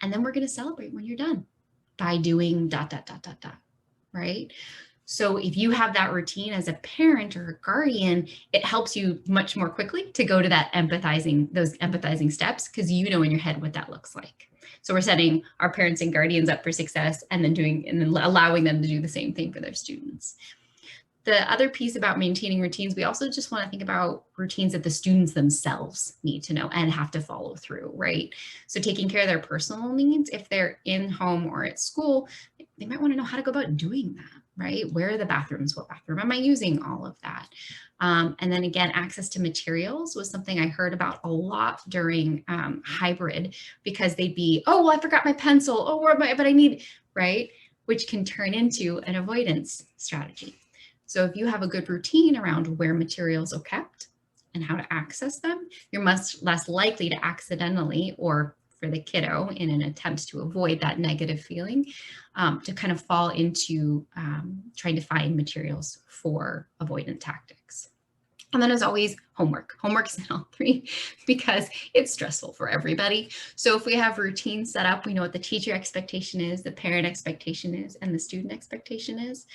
And then we're going to celebrate when you're done by doing ... right? So if you have that routine as a parent or a guardian, it helps you much more quickly to go to that those empathizing steps, because you know in your head what that looks like. So we're setting our parents and guardians up for success, and then allowing them to do the same thing for their students. The other piece about maintaining routines, we also just want to think about routines that the students themselves need to know and have to follow through, right? So taking care of their personal needs, if they're in home or at school, they might want to know how to go about doing that, right? Where are the bathrooms? What bathroom am I using? All of that. And then again, access to materials was something I heard about a lot during hybrid, because they'd be, oh, well, I forgot my pencil. Oh, but I need, right? Which can turn into an avoidance strategy. So if you have a good routine around where materials are kept and how to access them, you're much less likely to accidentally, or for the kiddo in an attempt to avoid that negative feeling, to kind of fall into trying to find materials for avoidant tactics. And then as always, homework. Homework's in all three because it's stressful for everybody. So if we have routines set up, we know what the teacher expectation is, the parent expectation is, and the student expectation is.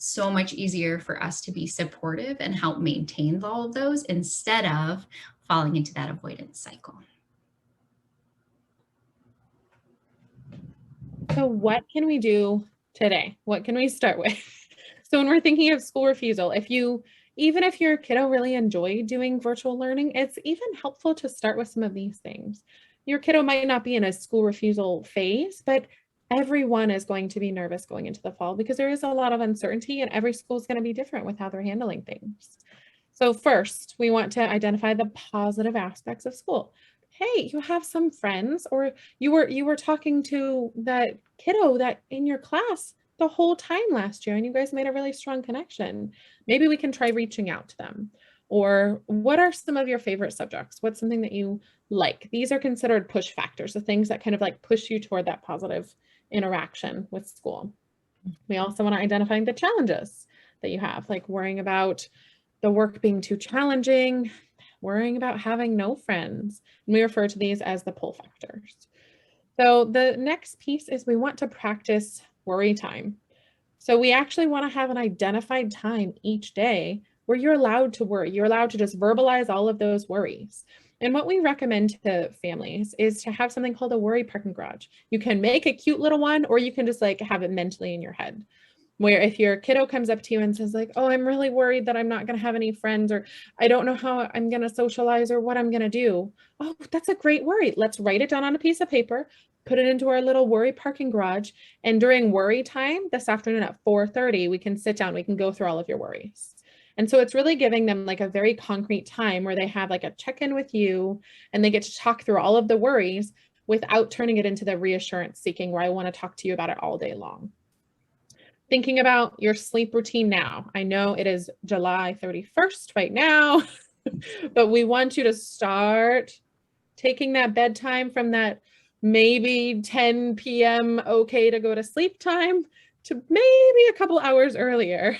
So much easier for us to be supportive and help maintain all of those instead of falling into that avoidance cycle. So what can we do today? What can we start with? So when we're thinking of school refusal, even if your kiddo really enjoyed doing virtual learning, it's even helpful to start with some of these things. Your kiddo might not be in a school refusal phase, but everyone is going to be nervous going into the fall because there is a lot of uncertainty, and every school is going to be different with how they're handling things. So first, we want to identify the positive aspects of school. Hey, you have some friends, or you were talking to that kiddo that in your class the whole time last year, and you guys made a really strong connection. Maybe we can try reaching out to them. Or what are some of your favorite subjects? What's something that you like? These are considered push factors, the things that kind of like push you toward that positive interaction with school. We also want to identify the challenges that you have, like worrying about the work being too challenging, worrying about having no friends. And we refer to these as the pull factors. So the next piece is we want to practice worry time. So we actually want to have an identified time each day where you're allowed to worry. You're allowed to just verbalize all of those worries. And what we recommend to families is to have something called a worry parking garage. You can make a cute little one, or you can just like have it mentally in your head, where if your kiddo comes up to you and says like, oh, I'm really worried that I'm not going to have any friends, or I don't know how I'm going to socialize or what I'm going to do. Oh, that's a great worry. Let's write it down on a piece of paper, put it into our little worry parking garage. And during worry time this afternoon at 4:30, we can sit down, we can go through all of your worries. And so it's really giving them like a very concrete time where they have like a check-in with you and they get to talk through all of the worries without turning it into the reassurance seeking where I want to talk to you about it all day long. Thinking about your sleep routine now. I know it is July 31st right now, but we want you to start taking that bedtime from that maybe 10 p.m. okay to go to sleep time to maybe a couple hours earlier,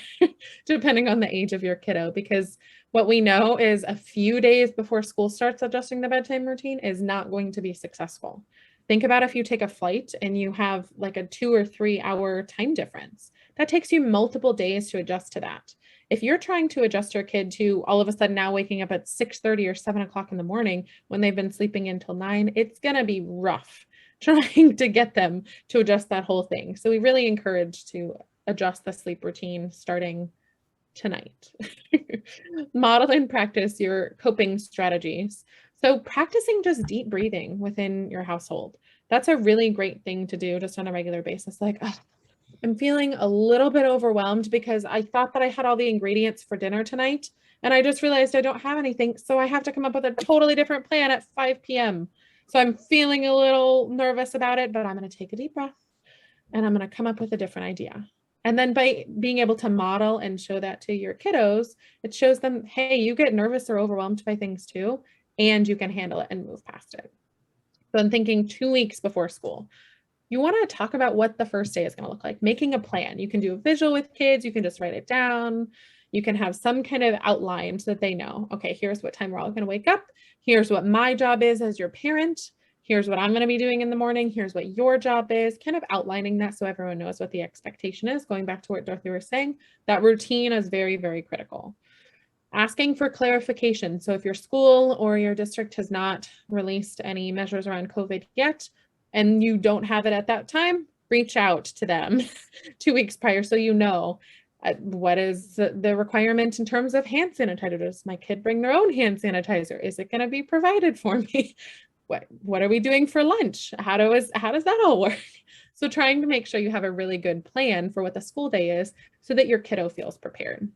depending on the age of your kiddo, because what we know is a few days before school starts, adjusting the bedtime routine is not going to be successful. Think about if you take a flight and you have like a 2 or 3 hour time difference. That takes you multiple days to adjust to that. If you're trying to adjust your kid to all of a sudden now waking up at 6:30 or 7 o'clock in the morning when they've been sleeping until 9, it's going to be rough trying to get them to adjust that whole thing. So we really encourage to adjust the sleep routine starting tonight. Model and practice your coping strategies. So practicing just deep breathing within your household. That's a really great thing to do just on a regular basis. Like, oh, I'm feeling a little bit overwhelmed because I thought that I had all the ingredients for dinner tonight, and I just realized I don't have anything. So I have to come up with a totally different plan at 5 p.m. So I'm feeling a little nervous about it, but I'm going to take a deep breath and I'm going to come up with a different idea. And then by being able to model and show that to your kiddos, it shows them, hey, you get nervous or overwhelmed by things too, and you can handle it and move past it. So I'm thinking 2 weeks before school, you want to talk about what the first day is going to look like, making a plan. You can do a visual with kids. You can just write it down. You can have some kind of outline so that they know, okay, here's what time we're all going to wake up. Here's what my job is as your parent. Here's what I'm going to be doing in the morning. Here's what your job is, kind of outlining that so everyone knows what the expectation is. Going back to what Dorothy was saying, that routine is very, very critical. Asking for clarification. So if your school or your district has not released any measures around COVID yet, and you don't have it at that time, reach out to them 2 weeks prior so you know what is the requirement in terms of hand sanitizer. Does my kid bring their own hand sanitizer? Is it going to be provided for me? What are we doing for lunch? How does that all work? So trying to make sure you have a really good plan for what the school day is so that your kiddo feels prepared.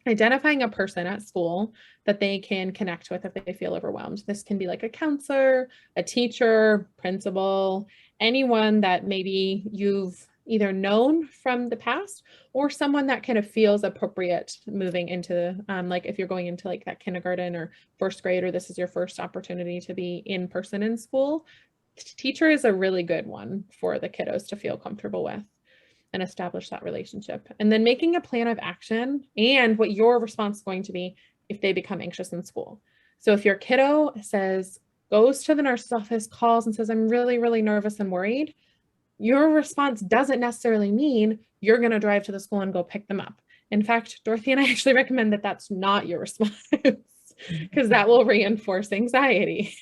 Identifying a person at school that they can connect with if they feel overwhelmed. This can be like a counselor, a teacher, principal, anyone that maybe you've either known from the past or someone that kind of feels appropriate moving into, like if you're going into like that kindergarten or first grade, or this is your first opportunity to be in person in school, teacher is a really good one for the kiddos to feel comfortable with and establish that relationship. And then making a plan of action and what your response is going to be if they become anxious in school. So if your kiddo goes to the nurse's office, calls and says, I'm really, really nervous and worried, your response doesn't necessarily mean you're going to drive to the school and go pick them up. In fact, Dorothy and I actually recommend that that's not your response because that will reinforce anxiety.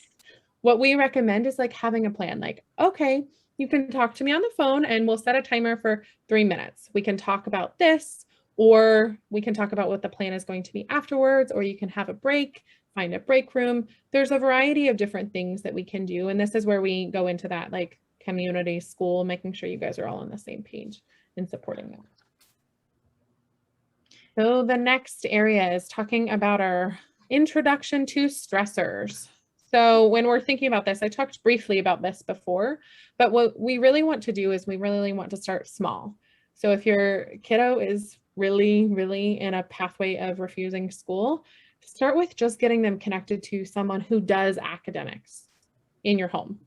What we recommend is like having a plan, like, okay, you can talk to me on the phone and we'll set a timer for 3 minutes. We can talk about this, or we can talk about what the plan is going to be afterwards, or you can have a break, find a break room. There's a variety of different things that we can do. And this is where we go into that like community school, making sure you guys are all on the same page in supporting that. So the next area is talking about our introduction to stressors. So when we're thinking about this, I talked briefly about this before, but what we really want to do is we really want to start small. So if your kiddo is really, really in a pathway of refusing school, start with just getting them connected to someone who does academics in your home.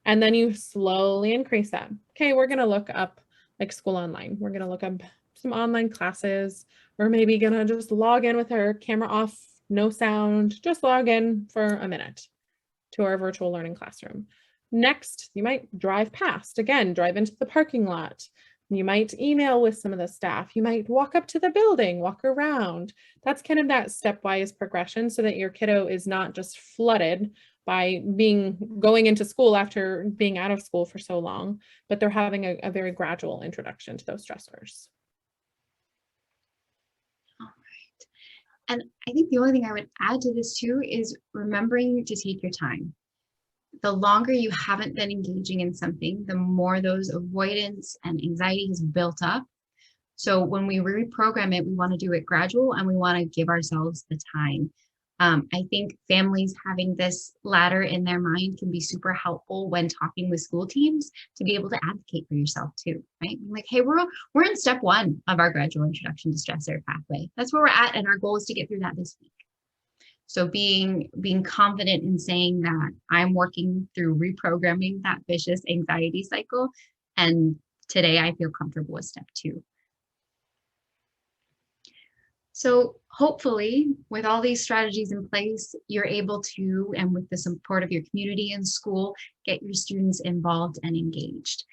And then you slowly increase that. Okay, we're going to look up like school online. We're going to look up some online classes. We're maybe going to just log in with our camera off, no sound, just log in for a minute to our virtual learning classroom. Next, you might drive past, again, drive into the parking lot, You might email with some of the staff. You might walk up to the building, walk around. That's kind of that stepwise progression so that your kiddo is not just flooded by going into school after being out of school for so long, but they're having a very gradual introduction to those stressors. All right. And I think the only thing I would add to this too is remembering to take your time. The longer you haven't been engaging in something, the more those avoidance and anxiety has built up. So when we reprogram it, we want to do it gradual and we want to give ourselves the time. I think families having this ladder in their mind can be super helpful when talking with school teams to be able to advocate for yourself too, right? Like, hey, we're in step 1 of our gradual introduction to stressor pathway. That's where we're at, and our goal is to get through that this week. So being confident in saying that I'm working through reprogramming that vicious anxiety cycle, and today I feel comfortable with step 2. So hopefully with all these strategies in place, you're able to, and with the support of your community and school, get your students involved and engaged.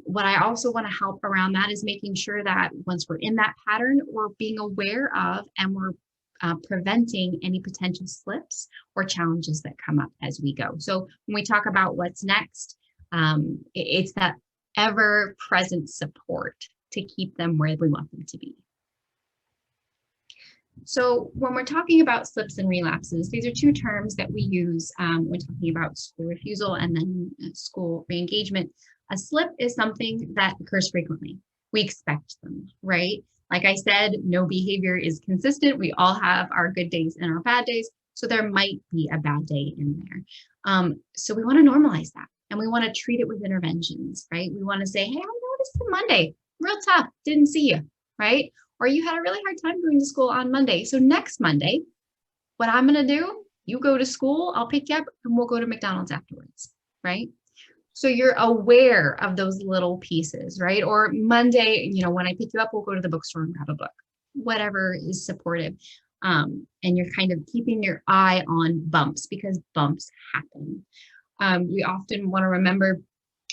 What I also want to help around that is making sure that once we're in that pattern, we're being aware of and we're preventing any potential slips or challenges that come up as we go. So when we talk about what's next, it's that ever-present support to keep them where we want them to be. So when we're talking about slips and relapses, these are 2 terms that we use when talking about school refusal and then school re-engagement. A slip is something that occurs frequently. We expect them, right? Like I said, no behavior is consistent. We all have our good days and our bad days. So there might be a bad day in there. So we want to normalize that and we want to treat it with interventions, right? We want to say, hey, I noticed on Monday, real tough, didn't see you, right? Or you had a really hard time going to school on Monday. So next Monday, what I'm going to do, you go to school, I'll pick you up and we'll go to McDonald's afterwards, right? So you're aware of those little pieces, right? Or Monday, when I pick you up, we'll go to the bookstore and grab a book, whatever is supportive. And you're kind of keeping your eye on bumps because bumps happen. We often want to remember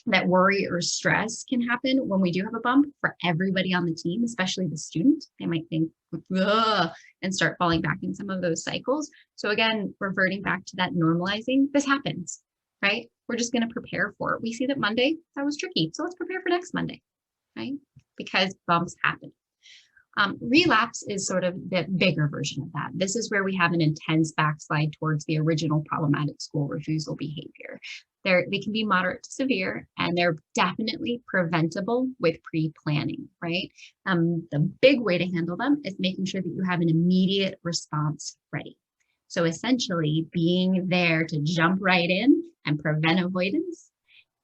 that worry or stress can happen when we do have a bump for everybody on the team, especially the student. They might think, ugh, and start falling back in some of those cycles. So again, reverting back to that normalizing, this happens, right? We're just going to prepare for it. We see that Monday, that was tricky. So let's prepare for next Monday, right? Because bumps happen. Relapse is sort of the bigger version of that. This is where we have an intense backslide towards the original problematic school refusal behavior. They can be moderate to severe, and they're definitely preventable with pre-planning, right? The big way to handle them is making sure that you have an immediate response ready. So essentially being there to jump right in and prevent avoidance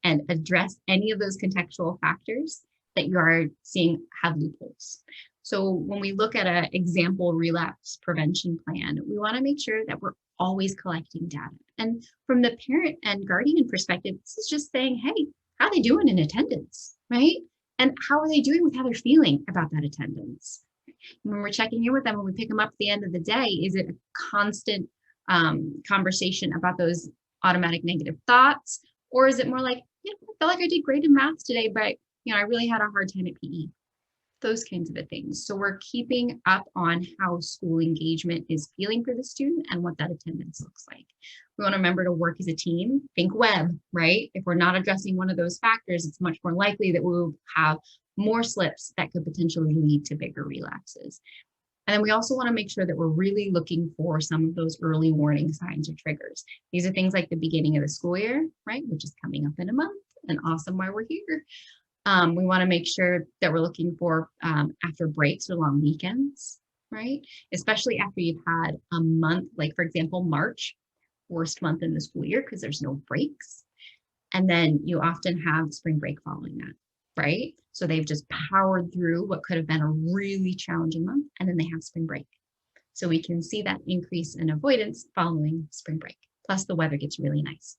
and address any of those contextual factors that you are seeing have loopholes. So when we look at an example relapse prevention plan, we want to make sure that we're always collecting data. And from the parent and guardian perspective, this is just saying, hey, how are they doing in attendance, right? And how are they doing with how they're feeling about that attendance? When we're checking in with them, when we pick them up at the end of the day, is it a constant conversation about those automatic negative thoughts? Or is it more like, I feel like I did great in math today, but I really had a hard time at PE. Those kinds of things. So we're keeping up on how school engagement is feeling for the student and what that attendance looks like. We want to remember to work as a team, think web, right? If we're not addressing one of those factors, it's much more likely that we'll have more slips that could potentially lead to bigger relapses. And then we also want to make sure that we're really looking for some of those early warning signs or triggers. These are things like the beginning of the school year, right? Which is coming up in a month, and awesome why we're here. We want to make sure that we're looking for after breaks or long weekends, right? Especially after you've had a month, like for example, March, worst month in the school year because there's no breaks. And then you often have spring break following that, right? So they've just powered through what could have been a really challenging month, and then they have spring break. So we can see that increase in avoidance following spring break. Plus the weather gets really nice.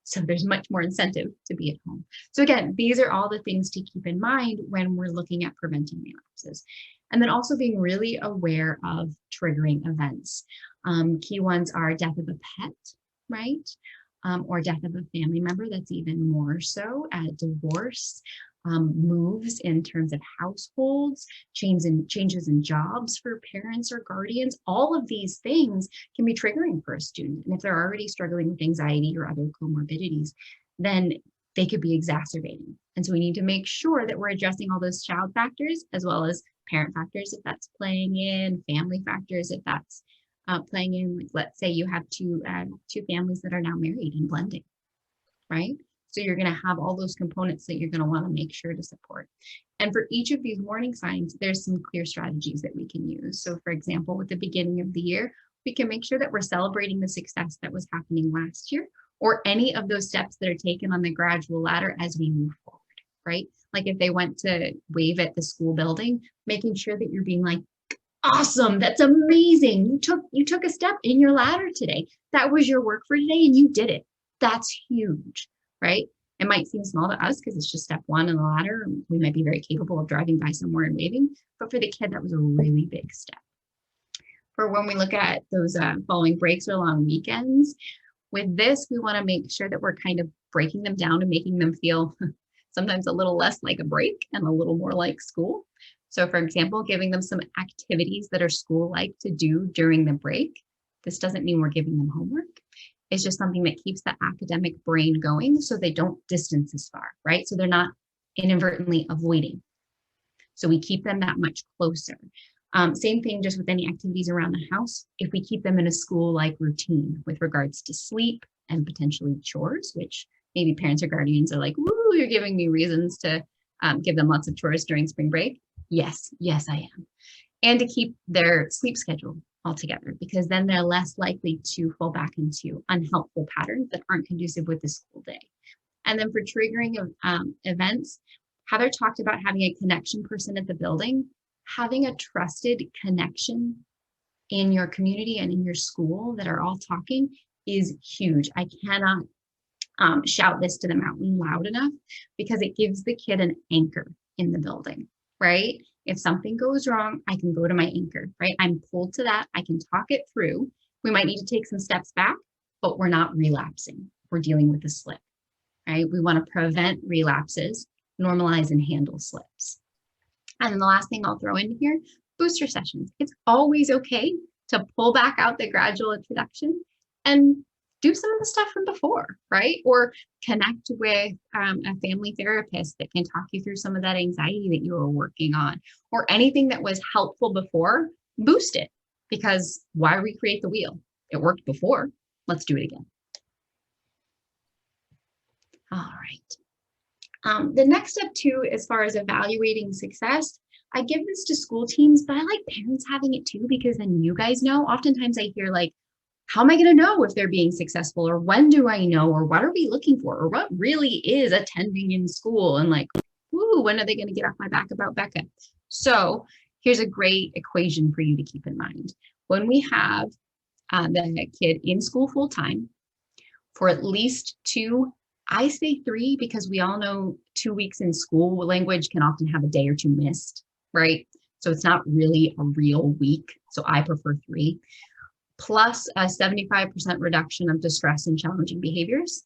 So there's much more incentive to be at home. So again, these are all the things to keep in mind when we're looking at preventing relapses. And then also being really aware of triggering events. Key ones are death of a pet, right? Or death of a family member, that's even more so, divorce, moves in terms of households, changes in jobs for parents or guardians. All of these things can be triggering for a student. And if they're already struggling with anxiety or other comorbidities, then they could be exacerbating. And so we need to make sure that we're addressing all those child factors, as well as parent factors if that's playing in, family factors if that's playing in. Like, let's say you have two families that are now married and blending, right? So you're going to have all those components that you're going to want to make sure to support. And for each of these warning signs, there's some clear strategies that we can use. So for example, with the beginning of the year, we can make sure that we're celebrating the success that was happening last year, or any of those steps that are taken on the gradual ladder as we move forward, right? Like if they went to wave at the school building, making sure that you're being like, awesome, that's amazing. You took a step in your ladder today. That was your work for today and you did it. That's huge, right? It might seem small to us because it's just step one in the ladder. We might be very capable of driving by somewhere and waving, but for the kid, that was a really big step. For when we look at those following breaks or long weekends, with this, we want to make sure that we're kind of breaking them down and making them feel sometimes a little less like a break and a little more like school. So for example, giving them some activities that are school-like to do during the break. This doesn't mean we're giving them homework. It's just something that keeps the academic brain going so they don't distance as far, right? So they're not inadvertently avoiding. So we keep them that much closer. Same thing just with any activities around the house. If we keep them in a school-like routine with regards to sleep and potentially chores, which maybe parents or guardians are like, woo, you're giving me reasons to give them lots of chores during spring break. Yes, I am. And to keep their sleep schedule all together, because then they're less likely to fall back into unhelpful patterns that aren't conducive with the school day. And then for triggering events, Heather talked about having a connection person at the building. Having a trusted connection in your community and in your school that are all talking is huge. I cannot shout this to the mountain loud enough, because it gives the kid an anchor in the building, right? If something goes wrong, I can go to my anchor, right? I'm pulled to that. I can talk it through. We might need to take some steps back, but we're not relapsing. We're dealing with a slip, right? We want to prevent relapses, normalize and handle slips. And then the last thing I'll throw in here, booster sessions. It's always okay to pull back out the gradual introduction and do some of the stuff from before, right? Or connect with a family therapist that can talk you through some of that anxiety that you were working on, or anything that was helpful before, boost it, because why recreate the wheel? It worked before, let's do it again. All right. The next step too, as far as evaluating success, I give this to school teams, but I like parents having it too, because then you guys know. Oftentimes I hear like, how am I going to know if they're being successful, or when do I know, or what are we looking for, or what really is attending in school, and like, woo, when are they going to get off my back about Becca? So here's a great equation for you to keep in mind. When we have the kid in school full time for at least 2, I say 3, because we all know 2 weeks in school, language can often have a day or 2 missed, right? So it's not really a real week. So I prefer 3. Plus a 75% reduction of distress and challenging behaviors.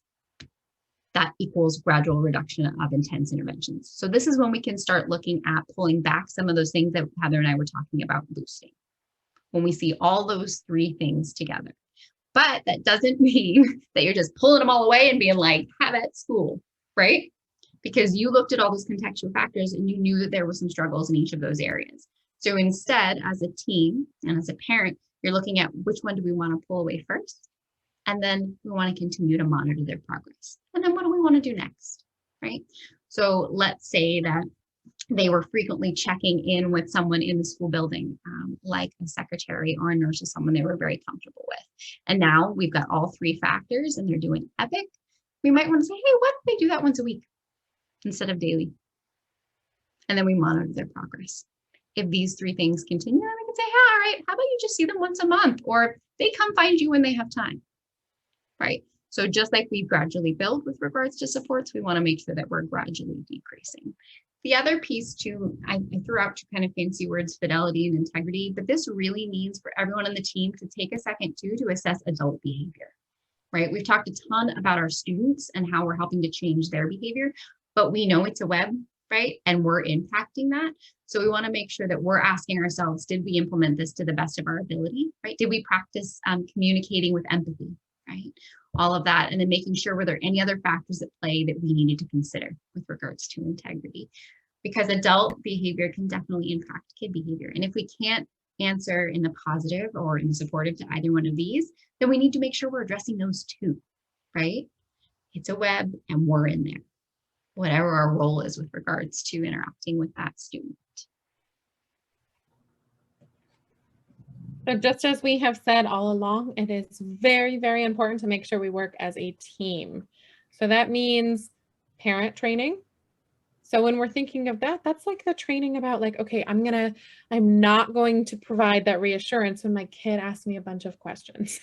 That equals gradual reduction of intense interventions. So this is when we can start looking at pulling back some of those things that Heather and I were talking about boosting, when we see all those 3 things together. But that doesn't mean that you're just pulling them all away and being like, have at school, right? Because you looked at all those contextual factors and you knew that there were some struggles in each of those areas. So instead, as a team and as a parent, you're looking at which one do we want to pull away first? And then we want to continue to monitor their progress. And then what do we want to do next, right? So let's say that they were frequently checking in with someone in the school building, like a secretary or a nurse, or someone they were very comfortable with. And now we've got all 3 factors and they're doing EPIC. We might want to say, hey, why don't they do that once a week instead of daily? And then we monitor their progress. If these 3 things continue, then we can say, hey, all right, how about you just see them once a month, or they come find you when they have time, right? So just like we gradually build with regards to supports, we want to make sure that we're gradually decreasing. The other piece too, I threw out 2 kind of fancy words, fidelity and integrity, but this really means for everyone on the team to take a second too to assess adult behavior, right? We've talked a ton about our students and how we're helping to change their behavior, but we know it's a web. right? And we're impacting that. So we want to make sure that we're asking ourselves, did we implement this to the best of our ability, right? Did we practice communicating with empathy, right? All of that. And then making sure were there any other factors at play that we needed to consider with regards to integrity, because adult behavior can definitely impact kid behavior. And if we can't answer in the positive or in the supportive to either one of these, then we need to make sure we're addressing those too, right? It's a web and we're in there, whatever our role is with regards to interacting with that student. So just as we have said all along, it is very, very important to make sure we work as a team. So that means parent training. So when we're thinking of that, that's like the training about like, okay, I'm not going to provide that reassurance when my kid asks me a bunch of questions.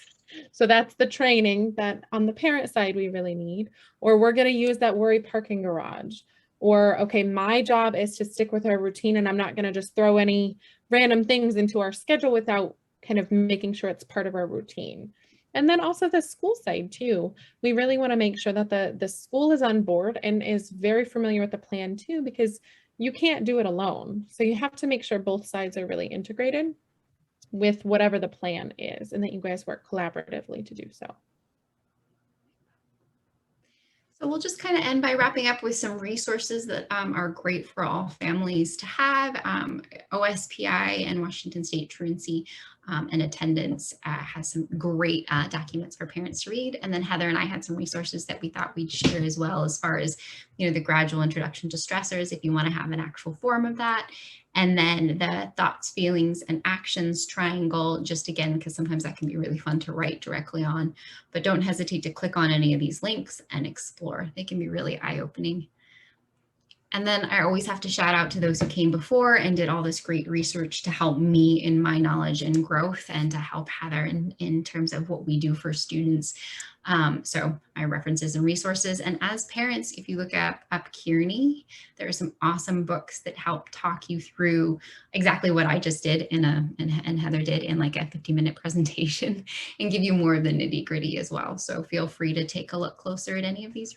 So that's the training that on the parent side we really need. Or we're going to use that worry parking garage. Or, okay, my job is to stick with our routine and I'm not going to just throw any random things into our schedule without kind of making sure it's part of our routine. And then also the school side too. We really want to make sure that the school is on board and is very familiar with the plan too, because you can't do it alone. So you have to make sure both sides are really integrated with whatever the plan is and that you guys work collaboratively to do so. So we'll just kind of end by wrapping up with some resources that are great for all families to have. OSPI and Washington State Truancy and Attendance has some great documents for parents to read. And then Heather and I had some resources that we thought we'd share as well, as far as, you know, the gradual introduction to stressors, if you want to have an actual form of that. And then the thoughts, feelings, and actions triangle, just again, because sometimes that can be really fun to write directly on, but don't hesitate to click on any of these links and explore. They can be really eye-opening. And then I always have to shout out to those who came before and did all this great research to help me in my knowledge and growth, and to help Heather in terms of what we do for students. So my references and resources. And as parents, if you look up Kearney, there are some awesome books that help talk you through exactly what I just did and Heather did in like a 50-minute presentation, and give you more of the nitty-gritty as well. So feel free to take a look closer at any of these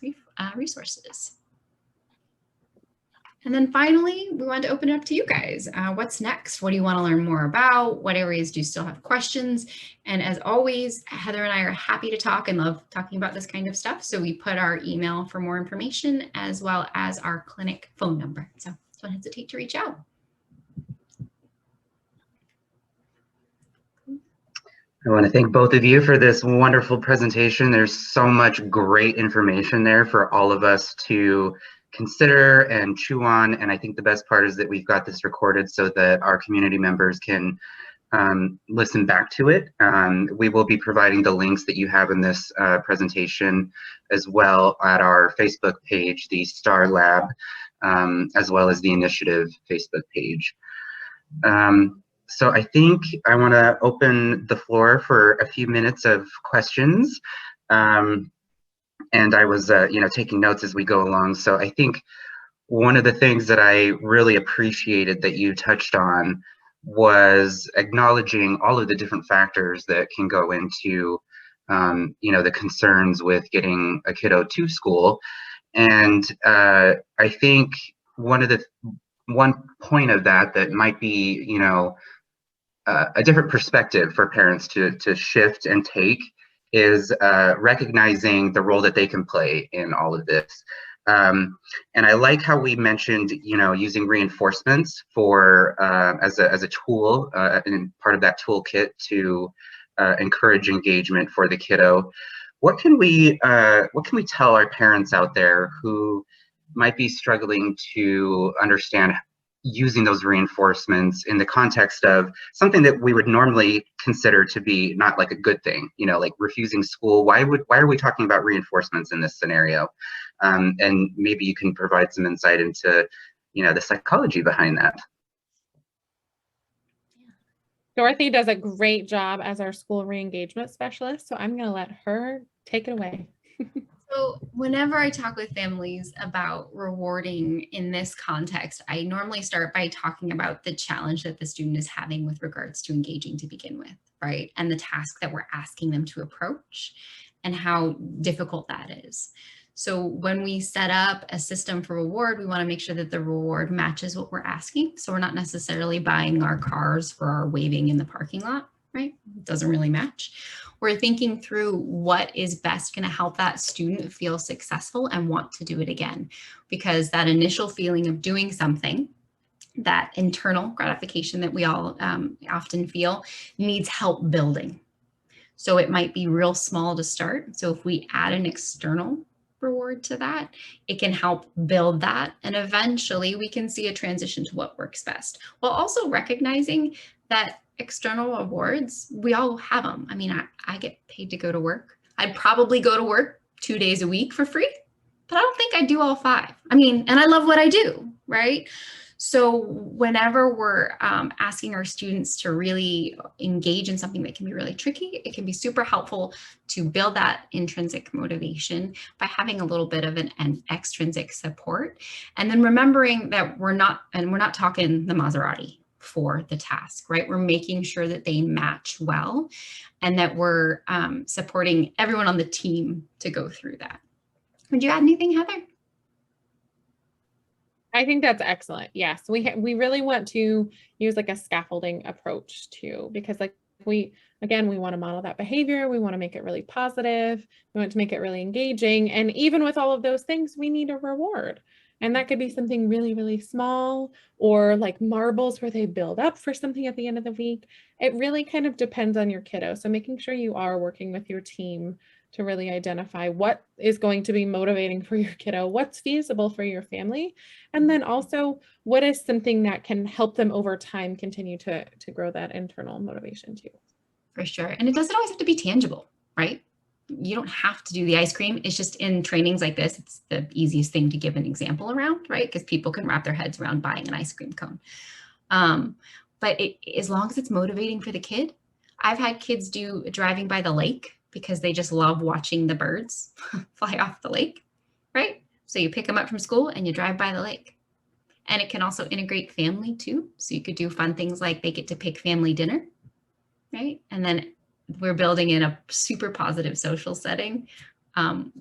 resources. And then finally, we wanted to open it up to you guys. What's next? What do you want to learn more about? What areas do you still have questions? And as always, Heather and I are happy to talk and love talking about this kind of stuff. So we put our email for more information, as well as our clinic phone number. So don't hesitate to reach out. I want to thank both of you for this wonderful presentation. There's so much great information there for all of us to consider and chew on. And I think the best part is that we've got this recorded so that our community members can listen back to it. We will be providing the links that you have in this presentation as well at our Facebook page, the STAR Lab, as well as the Initiative Facebook page. So I think I want to open the floor for a few minutes of questions. And I was, taking notes as we go along. So I think one of the things that I really appreciated that you touched on was acknowledging all of the different factors that can go into, the concerns with getting a kiddo to school. And I think one point of that might be, a different perspective for parents to shift and take is recognizing the role that they can play in all of this. And I like how we mentioned, using reinforcements for as a tool and part of that toolkit to encourage engagement for the kiddo. What can we tell our parents out there who might be struggling to understand using those reinforcements in the context of something that we would normally consider to be not like a good thing, like refusing school? Why are we talking about reinforcements in this scenario? And maybe you can provide some insight into, the psychology behind that. Dorothy does a great job as our school re-engagement specialist, so I'm going to let her take it away. So whenever I talk with families about rewarding in this context, I normally start by talking about the challenge that the student is having with regards to engaging to begin with, right? And the task that we're asking them to approach and how difficult that is. So when we set up a system for reward, we want to make sure that the reward matches what we're asking. So we're not necessarily buying our cars for our waving in the parking lot, right? It doesn't really match. We're thinking through what is best going to help that student feel successful and want to do it again, because that initial feeling of doing something, that internal gratification that we all often feel, needs help building. So it might be real small to start. So if we add an external reward to that, it can help build that. And eventually we can see a transition to what works best, while also recognizing that external rewards, we all have them. I mean, I get paid to go to work. I'd probably go to work 2 days a week for free, but I don't think I'd do all 5. I mean, and I love what I do, right? So whenever we're asking our students to really engage in something that can be really tricky, it can be super helpful to build that intrinsic motivation by having a little bit of an extrinsic support. And then remembering that we're not talking the Maserati for the task, right? We're making sure that they match well and that we're supporting everyone on the team to go through that. Would you add anything, Heather? I think that's excellent. Yes, we really want to use like a scaffolding approach too, because like we want to model that behavior. We want to make it really positive. We want to make it really engaging. And even with all of those things, we need a reward. And that could be something really, really small, or like marbles where they build up for something at the end of the week. It really kind of depends on your kiddo. So making sure you are working with your team to really identify what is going to be motivating for your kiddo, what's feasible for your family, and then also what is something that can help them over time continue to grow that internal motivation too. For sure. And it doesn't always have to be tangible, right? You don't have to do the ice cream. It's just in trainings like this, it's the easiest thing to give an example around, right? Because people can wrap their heads around buying an ice cream cone. But as long as it's motivating for the kid, I've had kids do driving by the lake because they just love watching the birds fly off the lake, right? So you pick them up from school and you drive by the lake. And it can also integrate family too. So you could do fun things like they get to pick family dinner, right? And then we're building in a super positive social setting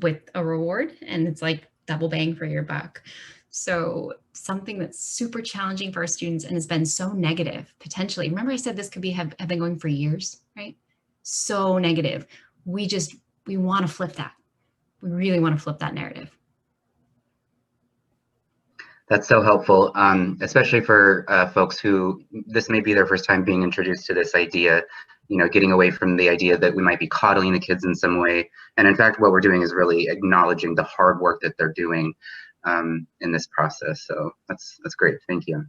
with a reward, and it's like double bang for your buck. So something that's super challenging for our students and has been so negative potentially. Remember I said this could have been going for years, right? So negative. We want to flip that. We really want to flip that narrative. That's so helpful, especially for folks who this may be their first time being introduced to this idea, you know, getting away from the idea that we might be coddling the kids in some way. And in fact, what we're doing is really acknowledging the hard work that they're doing in this process. So that's great. Thank you.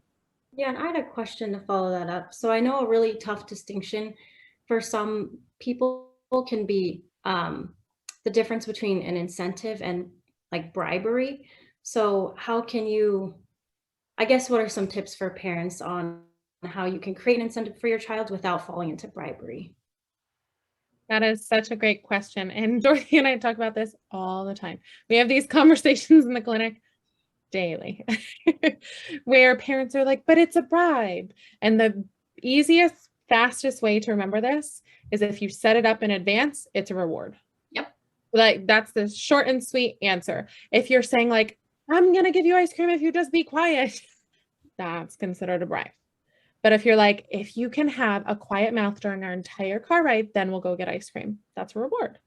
Yeah, and I had a question to follow that up. So I know a really tough distinction for some people can be the difference between an incentive and like bribery. So how can you, I guess, what are some tips for parents on how you can create an incentive for your child without falling into bribery? That is such a great question. And Dorothy and I talk about this all the time. We have these conversations in the clinic daily where parents are like, but it's a bribe. And the easiest, fastest way to remember this is if you set it up in advance, it's a reward. Yep. Like that's the short and sweet answer. If you're saying like, I'm going to give you ice cream if you just be quiet, that's considered a bribe. But if you're like, if you can have a quiet mouth during our entire car ride, then we'll go get ice cream. That's a reward.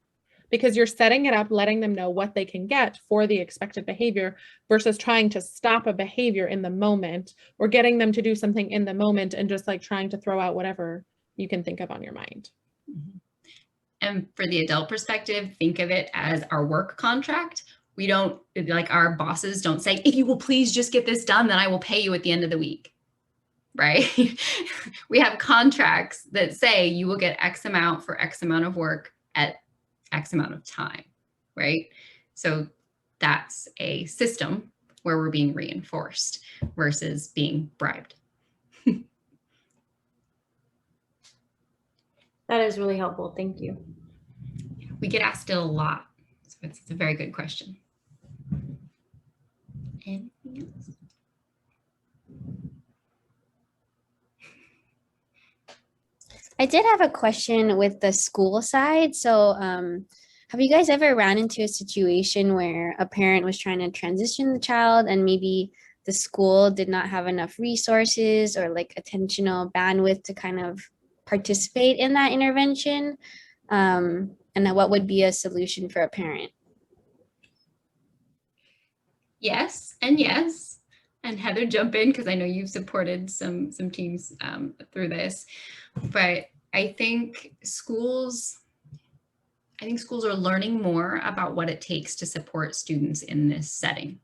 Because you're setting it up, letting them know what they can get for the expected behavior versus trying to stop a behavior in the moment or getting them to do something in the moment and just like trying to throw out whatever you can think of on your mind. Mm-hmm. And for the adult perspective, think of it as our work contract. We don't, like our bosses don't say, if you will please just get this done, then I will pay you at the end of the week, right? We have contracts that say you will get X amount for X amount of work at X amount of time, right? So that's a system where we're being reinforced versus being bribed. That is really helpful. Thank you. We get asked it a lot, so it's a very good question. Anything else? I did have a question with the school side. So Have you guys ever ran into a situation where a parent was trying to transition the child and maybe the school did not have enough resources or like attentional bandwidth to kind of participate in that intervention? And then what would be a solution for a parent? Yes, and yes. And Heather, jump in, because I know you've supported some teams through this. But I think schools are learning more about what it takes to support students in this setting.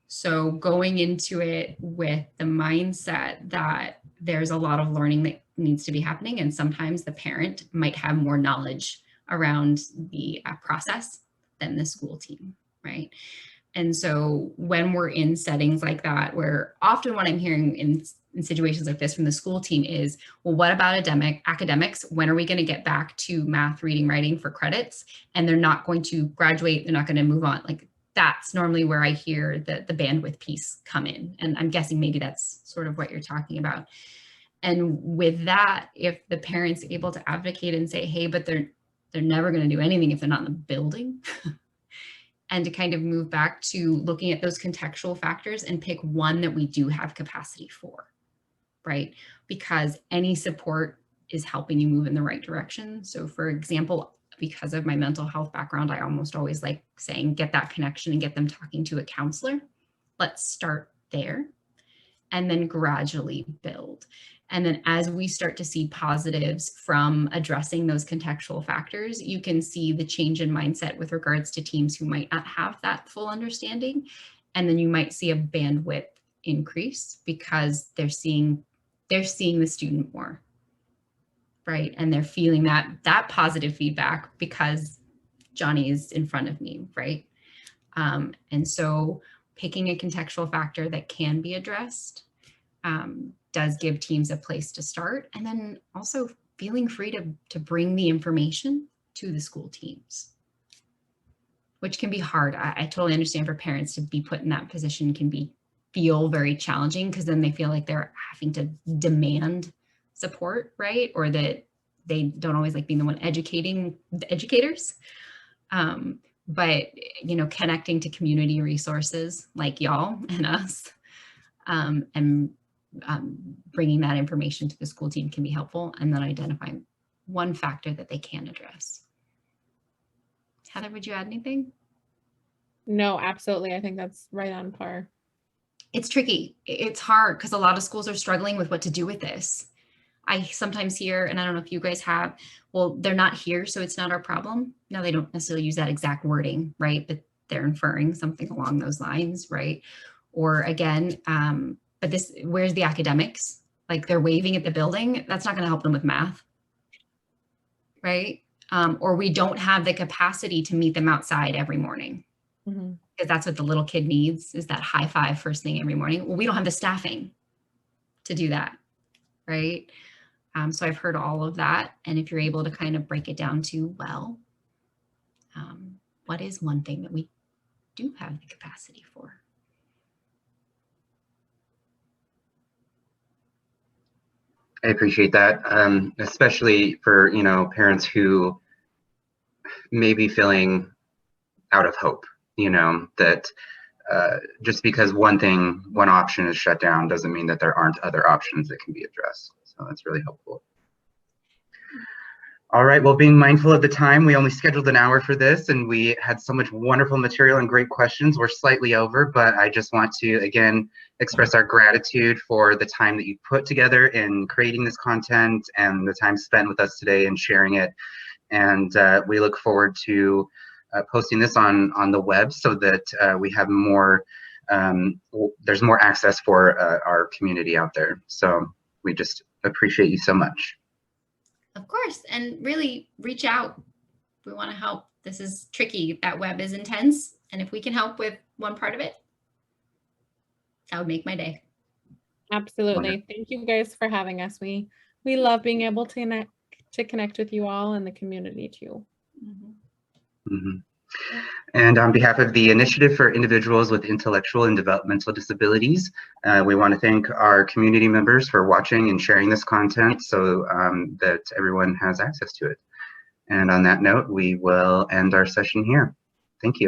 So going into it with the mindset that there's a lot of learning that needs to be happening, and sometimes the parent might have more knowledge around the process than the school team, right? And so when we're in settings like that, where often what I'm hearing in situations like this from the school team is, well, what about academics? When are we going to get back to math, reading, writing for credits? And they're not going to graduate. They're not going to move on. Like, that's normally where I hear the bandwidth piece come in. And I'm guessing maybe that's sort of what you're talking about. And with that, if the parent's able to advocate and say, hey, but they're never going to do anything if they're not in the building. And to kind of move back to looking at those contextual factors and pick one that we do have capacity for, right? Because any support is helping you move in the right direction. So for example, because of my mental health background, I almost always like saying, get that connection and get them talking to a counselor. Let's start there and then gradually build. And then as we start to see positives from addressing those contextual factors, you can see the change in mindset with regards to teams who might not have that full understanding. And then you might see a bandwidth increase because they're seeing the student more, right? And they're feeling that positive feedback because Johnny is in front of me, right? And so picking a contextual factor that can be addressed does give teams a place to start. And then also feeling free to bring the information to the school teams, which can be hard. I totally understand for parents to be put in that position can feel very challenging, because then they feel like they're having to demand support, right? Or that they don't always like being the one educating the educators. But, you know, connecting to community resources like y'all and us, and bringing that information to the school team can be helpful, and then identifying one factor that they can address. Heather, would you add anything? No, absolutely. I think that's right on par. It's tricky. It's hard because a lot of schools are struggling with what to do with this. I sometimes hear, and I don't know if you guys have, well, they're not here, so it's not our problem. No, they don't necessarily use that exact wording, right? But they're inferring something along those lines, right? Or again, but where's the academics? Like, they're waving at the building. That's not going to help them with math, right? Or we don't have the capacity to meet them outside every morning, because that's what the little kid needs, is that high five first thing every morning. Well, we don't have the staffing to do that, right? So I've heard all of that. And if you're able to kind of break it down to, well, what is one thing that we do have the capacity for? I appreciate that, especially for, you know, parents who may be feeling out of hope, you know, that just because one option is shut down doesn't mean that there aren't other options that can be addressed. So that's really helpful. All right, well, being mindful of the time, we only scheduled an hour for this, and we had so much wonderful material and great questions. We're slightly over, but I just want to, again, express our gratitude for the time that you put together in creating this content and the time spent with us today and sharing it. And we look forward to posting this on the web so that we have more, there's more access for our community out there. So we just appreciate you so much. Of course, and really reach out. We want to help. This is tricky. That web is intense. And if we can help with one part of it, that would make my day. Absolutely. Wonderful. Thank you guys for having us. We love being able to connect with you all and the community too. And on behalf of the Initiative for Individuals with Intellectual and Developmental Disabilities, we want to thank our community members for watching and sharing this content so that everyone has access to it. And on that note, we will end our session here. Thank you.